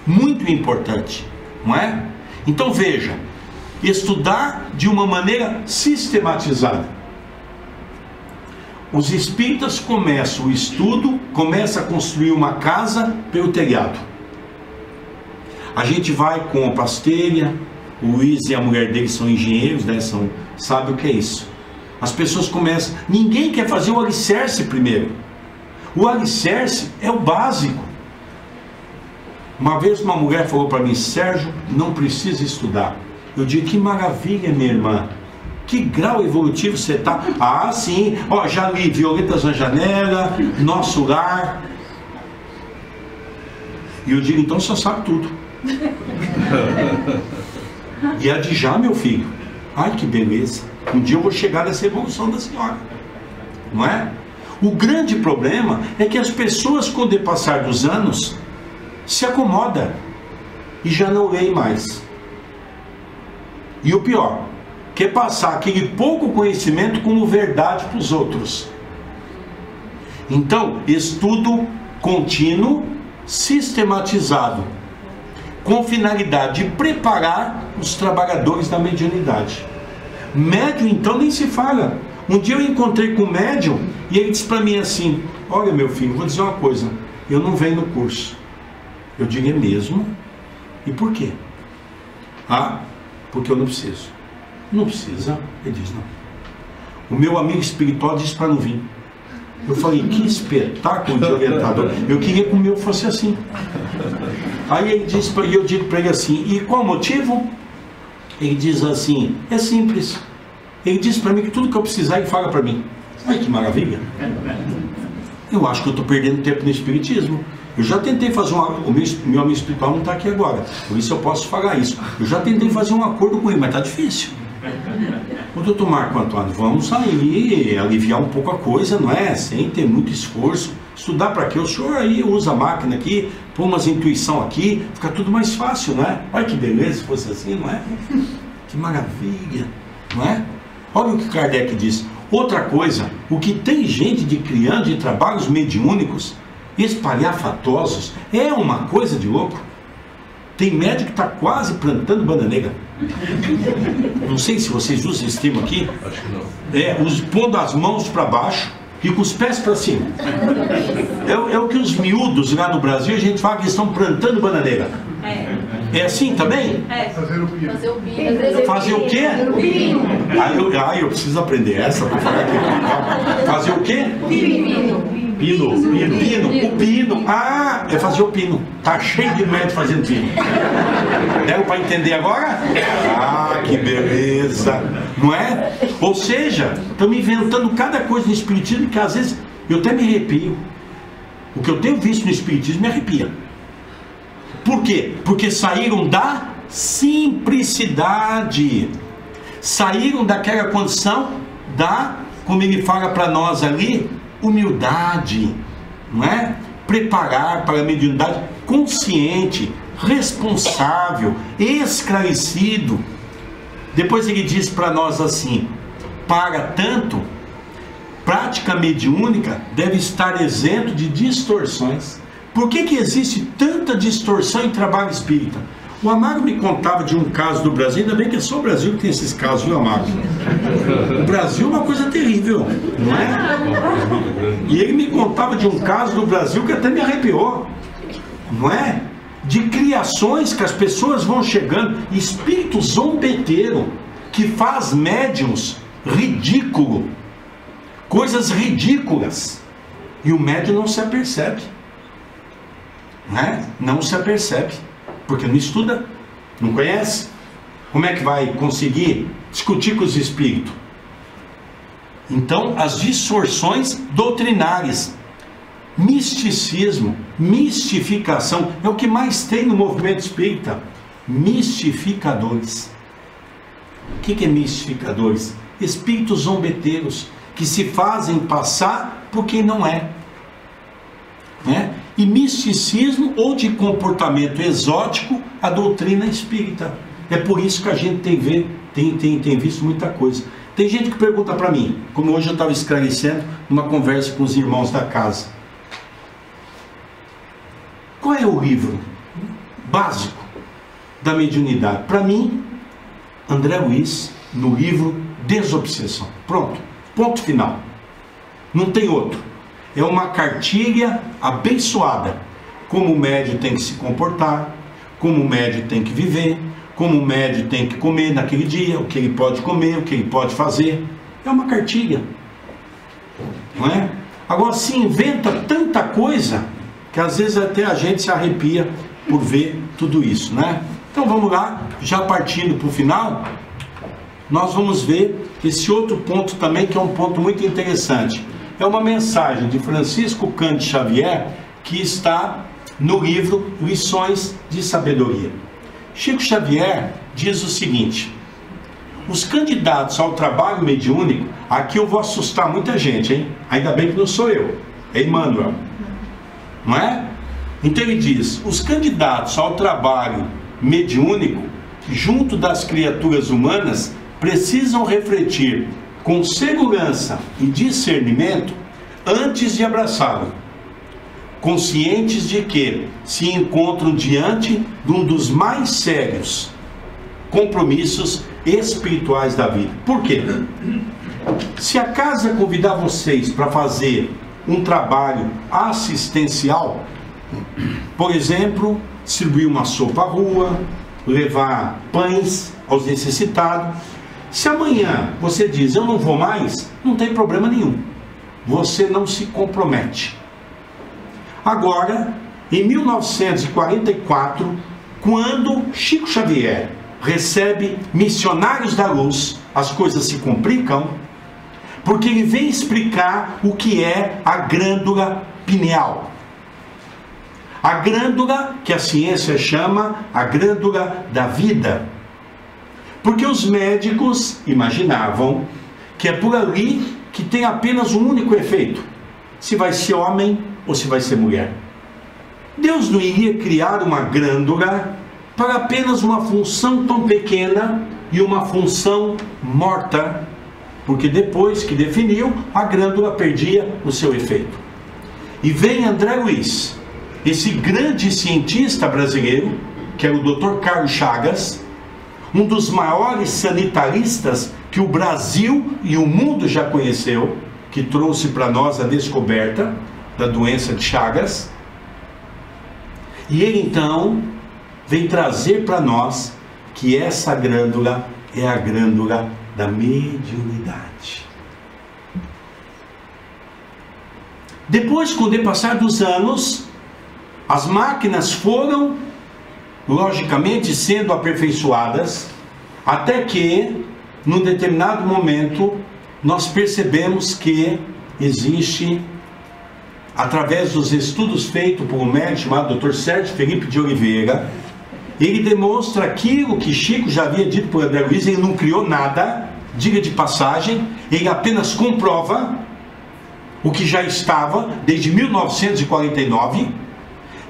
muito importante, não é? Então veja, estudar de uma maneira sistematizada. Os espíritas começam o estudo, começam a construir uma casa pelo telhado. A gente vai, compra as telhas. O Luiz e a mulher dele são engenheiros, né? Sabe o que é isso. As pessoas começam, ninguém quer fazer o alicerce primeiro. O alicerce é o básico. Uma vez uma mulher falou para mim: Sérgio, não precisa estudar. Eu digo: que maravilha, minha irmã, que grau evolutivo você está. Ah, sim, ó, já li Violetas na Janela, Nosso Lar. E eu digo: então você sabe tudo. E a de já, meu filho, ai que beleza, um dia eu vou chegar nessa evolução da senhora, não é? O grande problema é que as pessoas, com o depassar dos anos, se acomodam e já não leem mais. E o pior, quer passar aquele pouco conhecimento como verdade para os outros. Então, estudo contínuo, sistematizado, com finalidade de preparar os trabalhadores da mediunidade. Médium, então, nem se fala. Um dia eu encontrei com um médium e ele disse para mim assim: olha, meu filho, vou dizer uma coisa, eu não venho no curso. Eu digo: é mesmo? E por quê? Ah, porque eu não preciso. Não precisa? Ele diz: não. O meu amigo espiritual disse para não vir. Eu falei: que espetáculo de orientador. Eu queria que o meu fosse assim. Aí ele disse, e eu digo para ele assim: e qual o motivo? Ele diz assim: é simples. Ele disse para mim que tudo que eu precisar ele fala para mim. Ai, que maravilha. Eu acho que eu estou perdendo tempo no espiritismo. Eu já tentei fazer o meu amigo espiritual não está aqui agora, por isso eu posso falar isso. Eu já tentei fazer um acordo com ele, mas está difícil. O doutor Marco Antônio, vamos aí aliviar um pouco a coisa, não é? Sem ter muito esforço. Estudar para quê? O senhor aí usa a máquina aqui, põe umas intuição aqui, fica tudo mais fácil, não é? Olha que beleza, se fosse assim, não é? Que maravilha, não é? Olha o que Kardec diz. Outra coisa, o que tem gente de criando de trabalhos mediúnicos, espalhafatosos, é uma coisa de louco. Tem médico que está quase plantando bananeira. Não sei se vocês usam esse termo aqui. Acho que não. Pondo as mãos para baixo e com os pés para cima. É o que os miúdos lá no Brasil a gente fala que eles estão plantando bananeira. É assim também? É. Fazer o pino. Fazer o quê? Eu preciso aprender essa para falar aqui. Fazer o quê? Pino. O pino. Ah, é fazer o pino. Tá cheio de médico fazendo pino. Deu para entender agora? Ah, que beleza. Não é? Ou seja, estamos inventando cada coisa no espiritismo que às vezes eu até me arrepio. O que eu tenho visto no espiritismo me arrepia. Por quê? Porque saíram da simplicidade. Saíram daquela condição da, como ele fala para nós ali, humildade, não é? Preparar para a mediunidade consciente, responsável, esclarecido. Depois ele diz para nós assim: para tanto, prática mediúnica deve estar isento de distorções. Por que existe tanta distorção em trabalho espírita? O Amaro me contava de um caso do Brasil, ainda bem que é só o Brasil que tem esses casos, viu, Amaro? O Brasil é uma coisa terrível, não é? E ele me contava de um caso do Brasil que até me arrepiou, não é? De criações que as pessoas vão chegando, espírito zombeteiro, que faz médiums ridículo, coisas ridículas, e o médium não se apercebe, né? Não se apercebe, porque não estuda, não conhece. Como é que vai conseguir discutir com os espíritos? Então, as distorções doutrinárias, misticismo, mistificação, é o que mais tem no movimento espírita. Mistificadores. O que é mistificadores? Espíritos zombeteiros, que se fazem passar por quem não é, né? E misticismo ou de comportamento exótico, a doutrina espírita. É por isso que a gente tem visto muita coisa. Tem gente que pergunta para mim, como hoje eu estava esclarecendo numa conversa com os irmãos da casa, qual é o livro básico da mediunidade? Para mim, André Luiz, no livro Desobsessão. Pronto, ponto final. Não tem outro. É uma cartilha abençoada. Como o médium tem que se comportar, como o médium tem que viver, como o médium tem que comer naquele dia, o que ele pode comer, o que ele pode fazer. É uma cartilha, não é? Agora se inventa tanta coisa que às vezes até a gente se arrepia por ver tudo isso, né? Então vamos lá, já partindo para o final, nós vamos ver esse outro ponto também, que é um ponto muito interessante. É uma mensagem de Francisco Cândido Xavier, que está no livro Lições de Sabedoria. Chico Xavier diz o seguinte: os candidatos ao trabalho mediúnico, aqui eu vou assustar muita gente, hein? Ainda bem que não sou eu, é Emmanuel, não é? Então ele diz: os candidatos ao trabalho mediúnico, junto das criaturas humanas, precisam refletir com segurança e discernimento antes de abraçá-lo, conscientes de que se encontram diante de um dos mais sérios compromissos espirituais da vida. Por quê? Se a casa convidar vocês para fazer um trabalho assistencial, por exemplo, distribuir uma sopa à rua, levar pães aos necessitados, se amanhã você diz eu não vou mais, não tem problema nenhum, você não se compromete. Agora, em 1944, quando Chico Xavier recebe Missionários da Luz, as coisas se complicam, porque ele vem explicar o que é a glândula pineal. A glândula que a ciência chama a glândula da vida. Porque os médicos imaginavam que é por ali que tem apenas um único efeito: se vai ser homem ou se vai ser mulher. Deus não iria criar uma glândula para apenas uma função tão pequena e uma função morta, porque depois que definiu, a glândula perdia o seu efeito. E vem André Luiz, esse grande cientista brasileiro, que é o Dr. Carlos Chagas, um dos maiores sanitaristas que o Brasil e o mundo já conheceu, que trouxe para nós a descoberta da doença de Chagas. E ele então vem trazer para nós que essa glândula é a glândula da mediunidade. Depois, com o depassar dos anos, as máquinas foram, logicamente, sendo aperfeiçoadas, até que, num determinado momento, nós percebemos que existe, através dos estudos feitos por um médico chamado Dr. Sérgio Felipe de Oliveira, ele demonstra aquilo que Chico já havia dito por André Luiz. Ele não criou nada, diga de passagem, ele apenas comprova o que já estava desde 1949,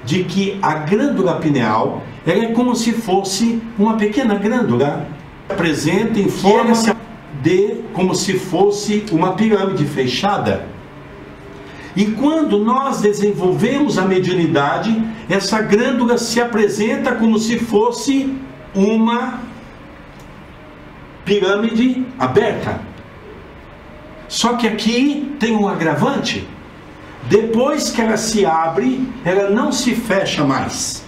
de que a glândula pineal ela é como se fosse uma pequena glândula, apresenta em forma de como se fosse uma pirâmide fechada. E quando nós desenvolvemos a mediunidade, essa glândula se apresenta como se fosse uma pirâmide aberta. Só que aqui tem um agravante: depois que ela se abre, ela não se fecha mais.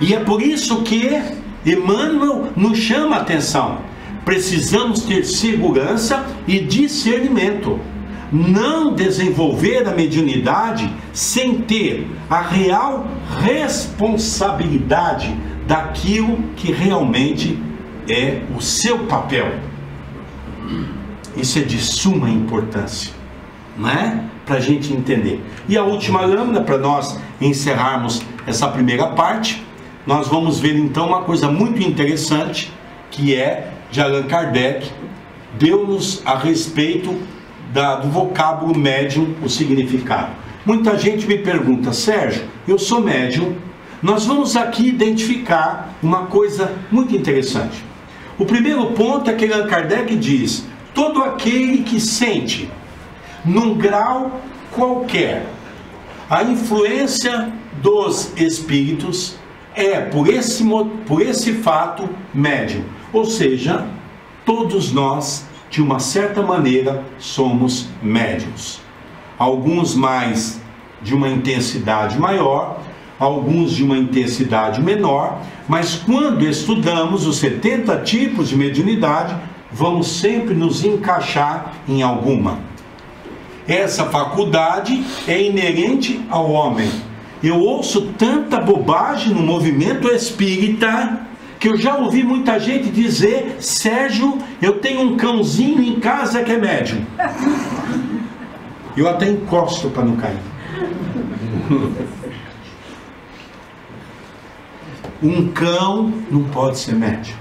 E é por isso que Emmanuel nos chama a atenção. precisamos ter segurança e discernimento. Não desenvolver a mediunidade sem ter a real responsabilidade daquilo que realmente é o seu papel. Isso é de suma importância, não é? Para a gente entender. E a última lâmina, para nós encerrarmos essa primeira parte, nós vamos ver então uma coisa muito interessante, que é de Allan Kardec, deu-nos a respeito do vocábulo médium o significado. Muita gente me pergunta: Sérgio, eu sou médium. Nós vamos aqui identificar uma coisa muito interessante. O primeiro ponto é que Allan Kardec diz: todo aquele que sente, num grau qualquer, a influência dos espíritos é, por esse fato, médium. Ou seja, todos nós, de uma certa maneira, somos médiuns. Alguns mais de uma intensidade maior, alguns de uma intensidade menor, mas quando estudamos os 70 tipos de mediunidade, vamos sempre nos encaixar em alguma. Essa faculdade é inerente ao homem. Eu ouço tanta bobagem no movimento espírita que eu já ouvi muita gente dizer: Sérgio, eu tenho um cãozinho em casa que é médium. Eu até encosto para não cair. Um cão não pode ser médium.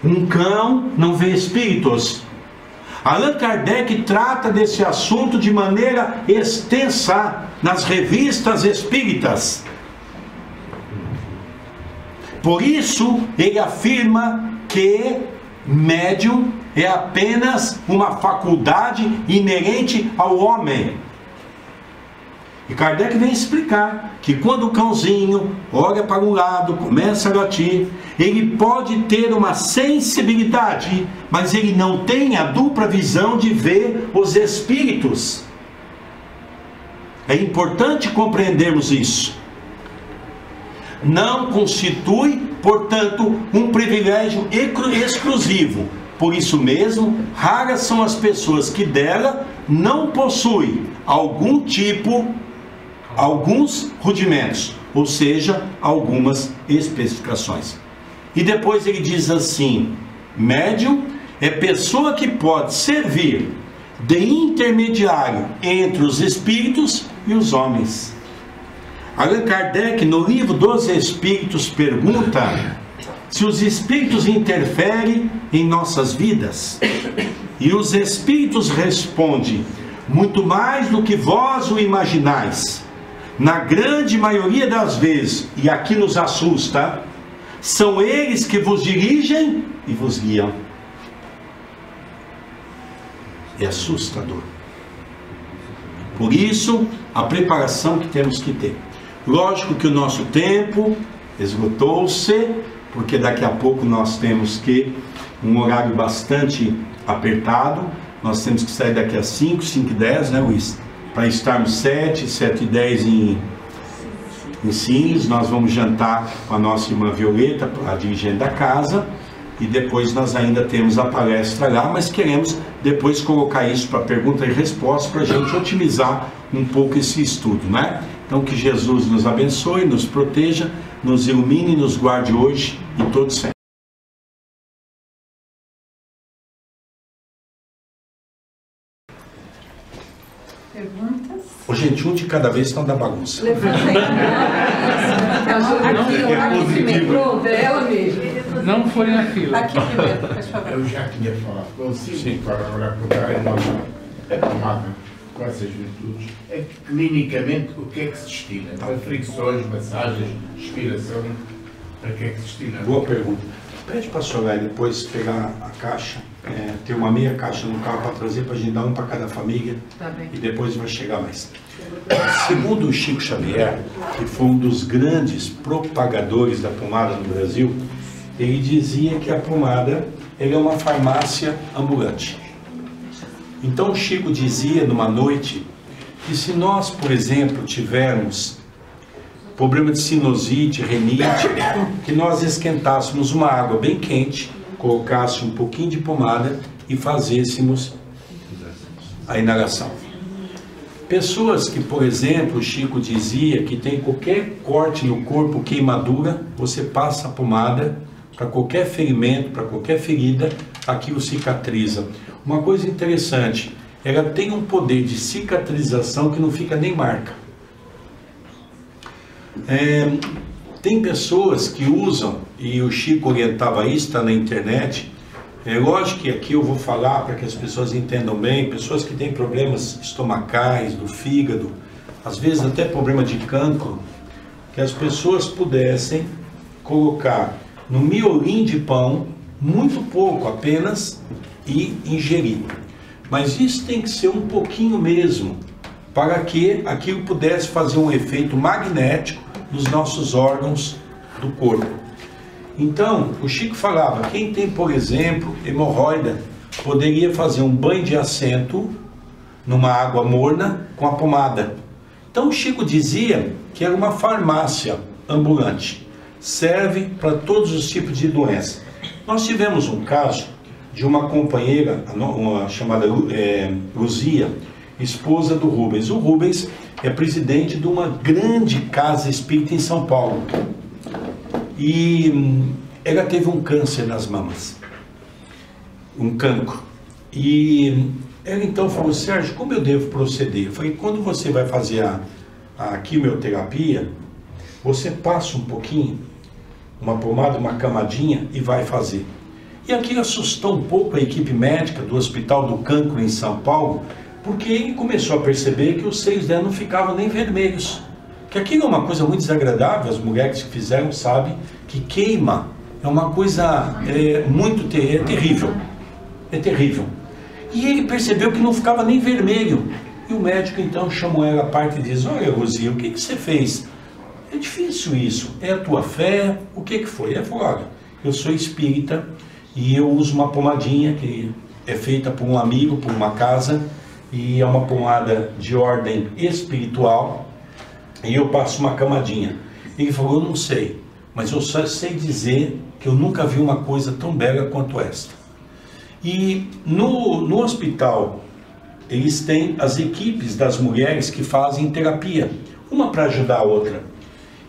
Um cão não vê espíritos. Allan Kardec trata desse assunto de maneira extensa nas revistas espíritas. Por isso, ele afirma que médium é apenas uma faculdade inerente ao homem. E Kardec vem explicar que quando o cãozinho olha para um lado, começa a latir, ele pode ter uma sensibilidade, mas ele não tem a dupla visão de ver os espíritos. É importante compreendermos isso. Não constitui, portanto, um privilégio exclusivo. Por isso mesmo, raras são as pessoas que dela não possuem alguns rudimentos, ou seja, algumas especificações. E depois ele diz assim: médium é pessoa que pode servir de intermediário entre os espíritos e os homens. Allan Kardec, no livro dos Espíritos, pergunta se os espíritos interferem em nossas vidas. E os espíritos respondem: muito mais do que vós o imaginais. Na grande maioria das vezes, e aqui nos assusta, são eles que vos dirigem e vos guiam. É assustador. Por isso, a preparação que temos que ter. Lógico que o nosso tempo esgotou-se, porque daqui a pouco nós temos que um horário bastante apertado. Nós temos que sair daqui a 5, 5h10, né, Luiz? Para estarmos 7, 7h10 em Sines. Nós vamos jantar com a nossa irmã Violeta, a dirigente da casa, e depois nós ainda temos a palestra lá, mas queremos depois colocar isso para pergunta e resposta, para a gente otimizar um pouco esse estudo, né? Então que Jesus nos abençoe, nos proteja, nos ilumine e nos guarde hoje e todos sempre. Perguntas? Ô, gente, um de cada vez, não dá bagunça. Levanta aí. Aqui, pronto, é ela mesmo. Não foi na fila. Aqui primeiro, por favor. Eu já tinha falado consigo para perguntar a nossa tomada com essas virtudes. É que clinicamente o que é que se destina? Para fricções, massagens, respiração, para que é que se destina? Boa pergunta. Pede para a senhora depois pegar a caixa, ter uma meia caixa no carro para trazer, para a gente dar um para cada família. Tá bem. E depois vai chegar mais. Segundo o Chico Xavier, que foi um dos grandes propagadores da pomada no Brasil, ele dizia que a pomada é uma farmácia ambulante. Então o Chico dizia numa noite que se nós, por exemplo, tivermos problema de sinusite, renite, que nós esquentássemos uma água bem quente colocasse um pouquinho de pomada e fazêssemos a inalação. Pessoas que, por exemplo, o Chico dizia que tem qualquer corte no corpo, queimadura, você passa a pomada para qualquer ferimento, para qualquer ferida, aquilo cicatriza. Uma coisa interessante, ela tem um poder de cicatrização que não fica nem marca. Tem pessoas que usam, e o Chico orientava isso, está na internet. É lógico que aqui eu vou falar para que as pessoas entendam bem, pessoas que têm problemas estomacais, do fígado, às vezes até problema de cancro, que as pessoas pudessem colocar no miolinho de pão, muito pouco apenas, e ingerir. Mas isso tem que ser um pouquinho mesmo, para que aquilo pudesse fazer um efeito magnético nos nossos órgãos do corpo. Então, o Chico falava, quem tem, por exemplo, hemorroida, poderia fazer um banho de assento numa água morna com a pomada. Então, o Chico dizia que era uma farmácia ambulante. Serve para todos os tipos de doença. Nós tivemos um caso de uma companheira, uma chamada Luzia, esposa do Rubens. O Rubens é presidente de uma grande casa espírita em São Paulo. E ela teve um câncer nas mamas, um cancro. E ela então falou, Sérgio, como eu devo proceder? Eu falei, quando você vai fazer a quimioterapia, você passa um pouquinho, uma pomada, uma camadinha e vai fazer. E aquilo assustou um pouco a equipe médica do Hospital do Cancro em São Paulo, porque ele começou a perceber que os seios dela não ficavam nem vermelhos. Que aquilo é uma coisa muito desagradável, as mulheres que fizeram sabem que queima, é uma coisa terrível, é terrível. E ele percebeu que não ficava nem vermelho, e o médico então chamou ela à parte e diz, olha Rosia, o que você fez? É difícil isso, é a tua fé, o que foi? Ela falou, olha, eu sou espírita e eu uso uma pomadinha que é feita por um amigo, por uma casa, e é uma pomada de ordem espiritual, e eu passo uma camadinha. Ele falou, eu não sei, mas eu só sei dizer que eu nunca vi uma coisa tão bela quanto esta. E no hospital, eles têm as equipes das mulheres que fazem terapia, uma para ajudar a outra.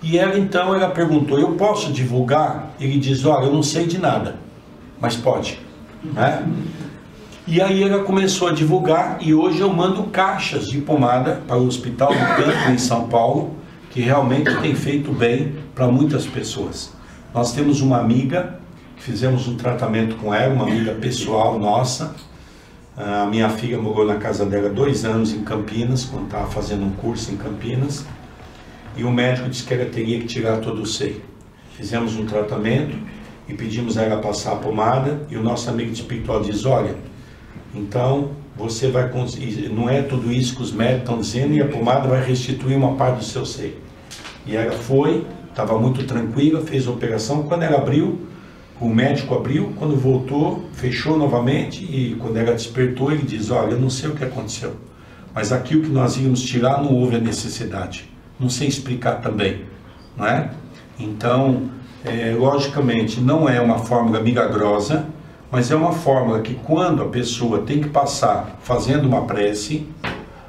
E ela então, ela perguntou, eu posso divulgar? Ele diz, olha, eu não sei de nada, mas pode, né? E aí ela começou a divulgar e hoje eu mando caixas de pomada para o Hospital do Cancro em São Paulo, que realmente tem feito bem para muitas pessoas. Nós temos uma amiga, que fizemos um tratamento com ela, uma amiga pessoal nossa. A minha filha morou na casa dela 2 anos em Campinas, quando estava fazendo um curso em Campinas. E o médico disse que ela teria que tirar todo o seio. Fizemos um tratamento e pedimos a ela passar a pomada. E o nosso amigo espiritual diz, olha, então você vai conseguir, não é tudo isso que os médicos estão dizendo, e a pomada vai restituir uma parte do seu seio. E ela foi, estava muito tranquila, fez a operação. Quando ela abriu, o médico abriu, quando voltou, fechou novamente, e quando ela despertou, ele diz, olha, eu não sei o que aconteceu, mas aquilo que nós íamos tirar não houve a necessidade. Não sei explicar também, não é? Então, logicamente, não é uma fórmula milagrosa, mas é uma fórmula que quando a pessoa tem que passar fazendo uma prece,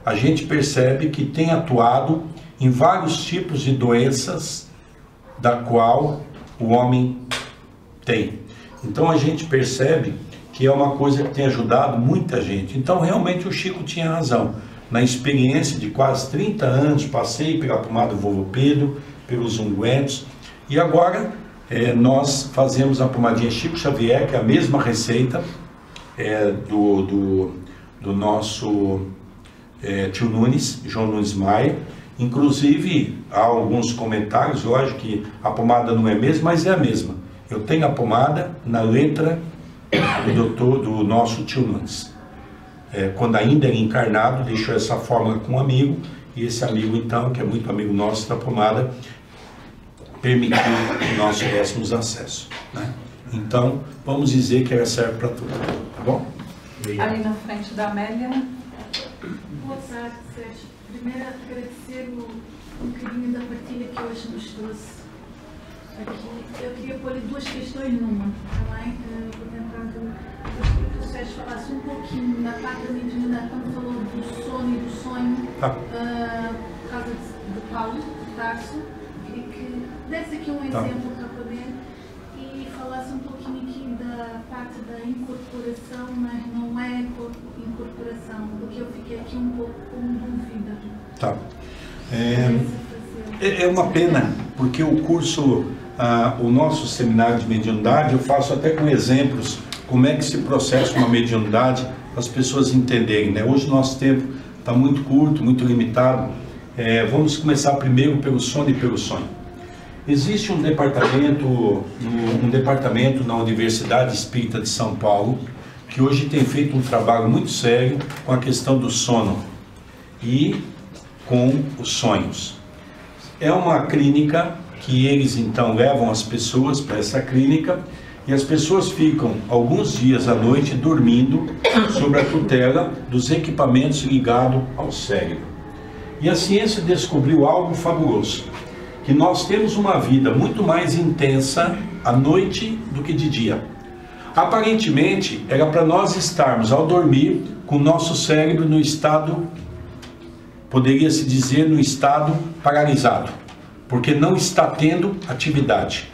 a gente percebe que tem atuado em vários tipos de doenças da qual o homem tem. Então a gente percebe que é uma coisa que tem ajudado muita gente. Então realmente o Chico tinha razão. Na experiência de quase 30 anos, passei pela pomada do Vovô Pedro, pelos ungüentos, e agora nós fazemos a pomadinha Chico Xavier, que é a mesma receita do nosso tio Nunes, João Nunes Maia. Inclusive, há alguns comentários, lógico que a pomada não é a mesma, mas é a mesma. Eu tenho a pomada na letra do nosso tio Nunes. Quando ainda era encarnado, deixou essa fórmula com um amigo, e esse amigo então, que é muito amigo nosso da pomada, permitiu que nós tivéssemos acesso, né? Então, vamos dizer que ela serve para tudo, tá bom? Ali na frente da Amélia. Boa tarde, Sérgio. Primeiro, agradecer um bocadinho da partilha que hoje nos trouxe. Aqui, eu queria pôr duas questões numa, também, vou tentar que o Sérgio falasse um pouquinho na parte da mediunidade, quando falou do sono e do sonho, por causa de Paulo, de Tarso, queria que desse aqui um exemplo para poder, e falasse um pouquinho aqui da parte da incorporação, mas não é incorporação, porque eu fiquei aqui um pouco com dúvida. Tá. É uma pena, porque o curso, o nosso seminário de mediunidade, eu faço até com exemplos, como é que se processa uma mediunidade, para as pessoas entenderem, né? Hoje o nosso tempo está muito curto, muito limitado. Vamos começar primeiro pelo sono e pelo sonho. Existe um departamento na Universidade Espírita de São Paulo, que hoje tem feito um trabalho muito sério com a questão do sono e com os sonhos. É uma clínica que eles então levam as pessoas para essa clínica e as pessoas ficam alguns dias à noite dormindo sob a tutela dos equipamentos ligados ao cérebro. E a ciência descobriu algo fabuloso, que nós temos uma vida muito mais intensa à noite do que de dia. Aparentemente, era para nós estarmos ao dormir com o nosso cérebro no estado, poderia-se dizer, no estado paralisado, porque não está tendo atividade.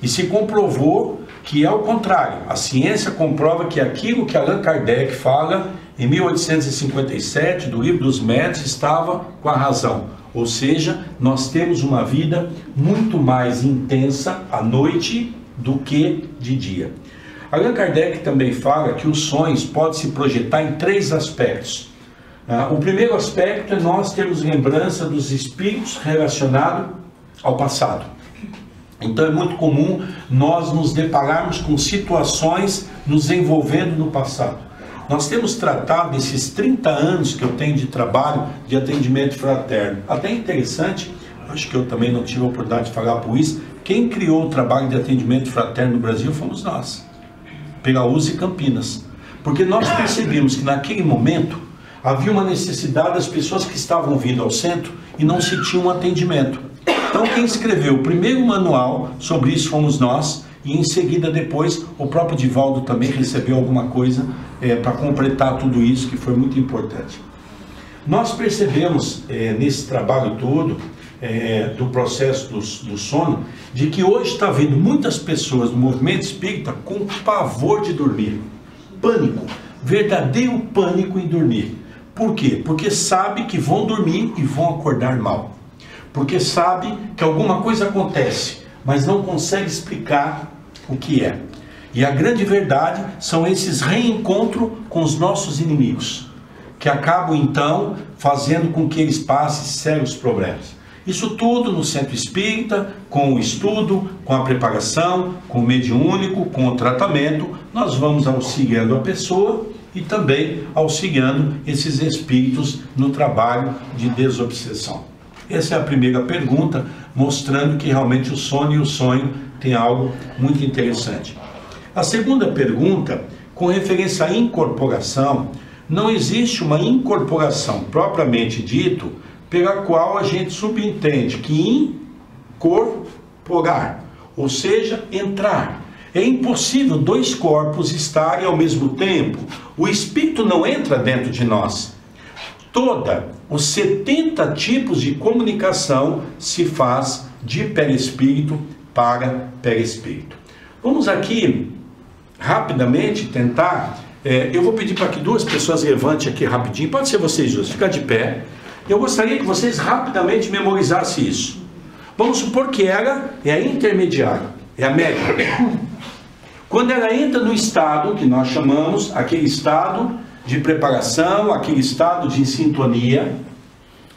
E se comprovou que é o contrário. A ciência comprova que aquilo que Allan Kardec fala em 1857, do Livro dos Médiuns, estava com a razão. Ou seja, nós temos uma vida muito mais intensa à noite do que de dia. Allan Kardec também fala que os sonhos podem se projetar em 3 aspectos. O primeiro aspecto é nós termos lembrança dos espíritos relacionados ao passado. Então é muito comum nós nos depararmos com situações nos envolvendo no passado. Nós temos tratado esses 30 anos que eu tenho de trabalho de atendimento fraterno. Até interessante, acho que eu também não tive a oportunidade de falar por isso, quem criou o trabalho de atendimento fraterno no Brasil fomos nós, pela USE Campinas. Porque nós percebemos que naquele momento havia uma necessidade das pessoas que estavam vindo ao centro e não se tinha um atendimento. Então quem escreveu o primeiro manual sobre isso fomos nós, e em seguida depois o próprio Divaldo também recebeu alguma coisa para completar tudo isso, que foi muito importante. Nós percebemos nesse trabalho todo do processo do sono, de que hoje está havendo muitas pessoas no movimento espírita com pavor de dormir, pânico, verdadeiro pânico em dormir. Por quê? Porque sabe que vão dormir e vão acordar mal. Porque sabe que alguma coisa acontece, mas não consegue explicar o que é. E a grande verdade são esses reencontros com os nossos inimigos, que acabam então fazendo com que eles passem sérios problemas. Isso tudo no centro espírita, com o estudo, com a preparação, com o mediúnico, com o tratamento, nós vamos auxiliando a pessoa e também auxiliando esses espíritos no trabalho de desobsessão. Essa é a primeira pergunta, mostrando que realmente o sono e o sonho tem algo muito interessante. A segunda pergunta, com referência à incorporação, não existe uma incorporação propriamente dito, pela qual a gente subentende que incorporar, ou seja, entrar. É impossível 2 corpos estarem ao mesmo tempo. O espírito não entra dentro de nós. Os 70 tipos de comunicação se faz de perispírito para perispírito. Vamos aqui rapidamente tentar, eu vou pedir para que 2 pessoas levantem aqui rapidinho, pode ser vocês 2, ficar de pé. Eu gostaria que vocês rapidamente memorizassem isso. Vamos supor que ela é a intermediária, é a médica. Quando ela entra no estado que nós chamamos, aquele estado de preparação, aquele estado de sintonia,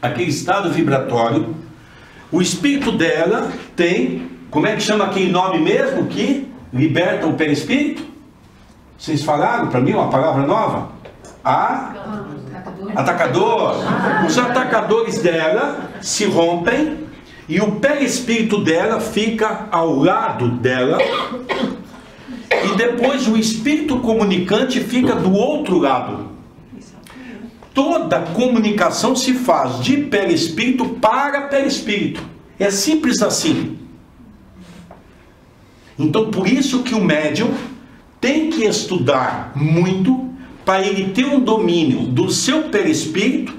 aquele estado vibratório, o espírito dela tem, como é que chama aquele nome mesmo que liberta o perispírito? Vocês falaram para mim uma palavra nova? Atacador. Os atacadores dela se rompem e o perispírito dela fica ao lado dela. E depois o espírito comunicante fica do outro lado. Toda comunicação se faz de perispírito para perispírito. É simples assim. Então, por isso que o médium tem que estudar muito para ele ter um domínio do seu perispírito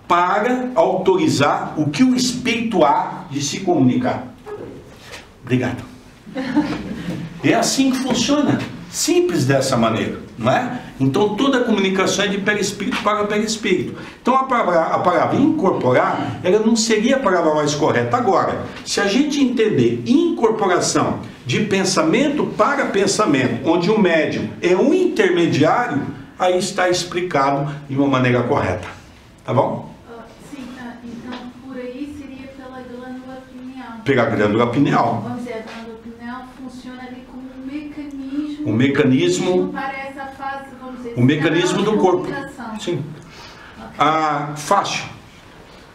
para autorizar o que o espírito há de se comunicar. Obrigado. É assim que funciona. Simples dessa maneira, não é? Então toda a comunicação é de perispírito para perispírito. Então a palavra incorporar, ela não seria a palavra mais correta. Agora, se a gente entender incorporação de pensamento para pensamento, onde o médium é um intermediário, aí está explicado de uma maneira correta. Tá bom? Sim, então por aí seria pela glândula pineal. Pela glândula pineal. Vamos dizer, a glândula pineal funciona ali como um mecanismo. O mecanismo. Para essa fase, vamos dizer, O mecanismo do corpo. Sim. Okay. Fácil.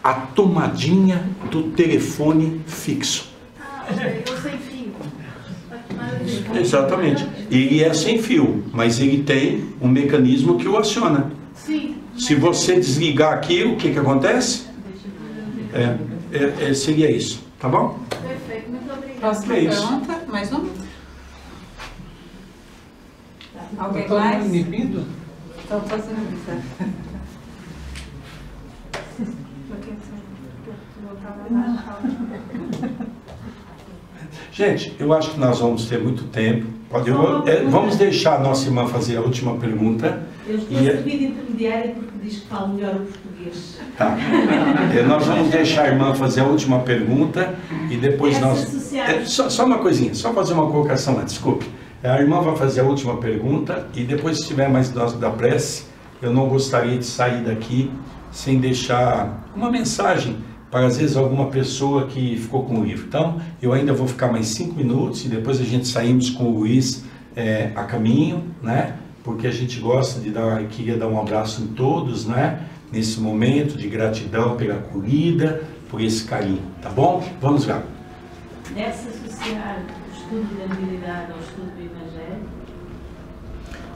A tomadinha do telefone fixo. Ok, eu sem fio. Exatamente. Ele é sem fio, mas ele tem um mecanismo que o aciona. Sim. Se você desligar aquilo, o que acontece? Seria isso. Tá bom? Perfeito, muito obrigada. Próxima pergunta, mais uma? Alguém mais? Estou fazendo isso. Gente, eu acho que nós vamos ter muito tempo. Vamos deixar a nossa irmã fazer a última pergunta. Eu estou a servir de intermediária porque diz que falo melhor o português. Tá. Nós vamos deixar a irmã fazer a última pergunta e depois só uma coisinha, só fazer uma colocação lá, desculpe. A irmã vai fazer a última pergunta e depois, se tiver mais da prece, eu não gostaria de sair daqui sem deixar uma mensagem para, às vezes, alguma pessoa que ficou com o livro. Então, eu ainda vou ficar mais 5 minutos e depois a gente saímos com o Luiz a caminho, né? Porque a gente gosta de queria dar um abraço em todos, né? Nesse momento de gratidão pela acolhida, por esse carinho, tá bom? Vamos lá. Deve-se associar o estudo da mediunidade ao estudo do Evangelho?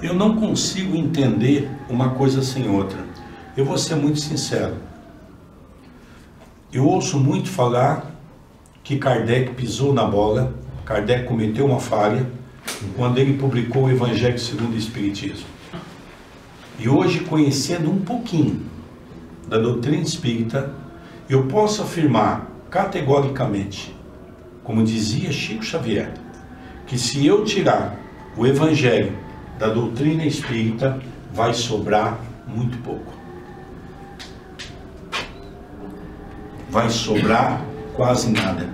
Eu não consigo entender uma coisa sem outra. Eu vou ser muito sincero. Eu ouço muito falar que Kardec pisou na bola, Kardec cometeu uma falha quando ele publicou o Evangelho segundo o Espiritismo. E hoje, conhecendo um pouquinho da doutrina espírita, eu posso afirmar categoricamente, como dizia Chico Xavier, que se eu tirar o Evangelho da doutrina espírita, vai sobrar muito pouco. Vai sobrar quase nada.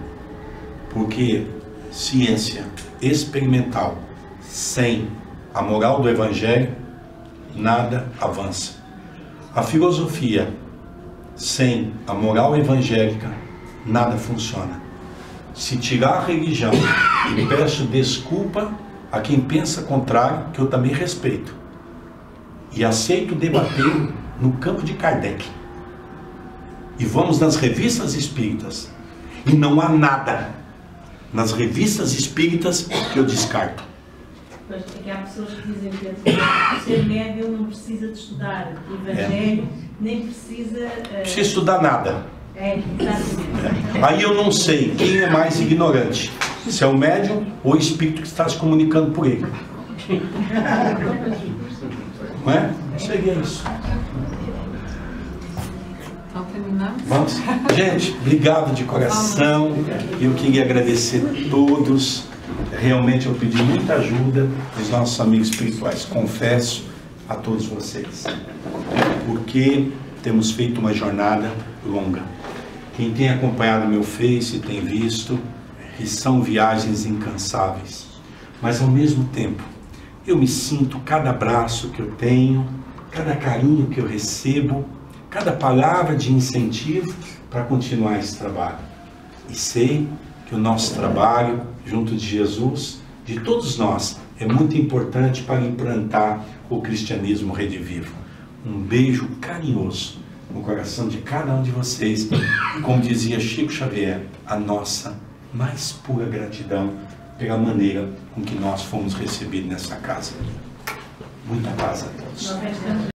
Porque ciência experimental sem a moral do Evangelho, nada avança. A filosofia sem a moral evangélica, nada funciona. Se tirar a religião, e peço desculpa a quem pensa contrário, que eu também respeito, e aceito debater no campo de Kardec. E vamos nas revistas espíritas, e não há nada nas revistas espíritas que eu descarto. Pois, é que há pessoas que dizem que ser médium não precisa de estudar o Evangelho, nem precisa... Precisa estudar nada. Exatamente. Aí eu não sei quem é mais ignorante, se é o médium ou o espírito que está se comunicando por ele. Não é? Seria isso. Então terminamos? Vamos? Gente, obrigado de coração. Eu queria agradecer a todos. Realmente eu pedi muita ajuda dos nossos amigos espirituais. Confesso a todos vocês. Porque temos feito uma jornada longa. Quem tem acompanhado meu Face tem visto que são viagens incansáveis. Mas ao mesmo tempo, eu me sinto, cada abraço que eu tenho, cada carinho que eu recebo, cada palavra de incentivo para continuar esse trabalho. E sei que o nosso trabalho, junto de Jesus, de todos nós, é muito importante para implantar o cristianismo redivivo. Um beijo carinhoso no coração de cada um de vocês. Como dizia Chico Xavier, a nossa mais pura gratidão pela maneira com que nós fomos recebidos nessa casa. Muita paz a todos.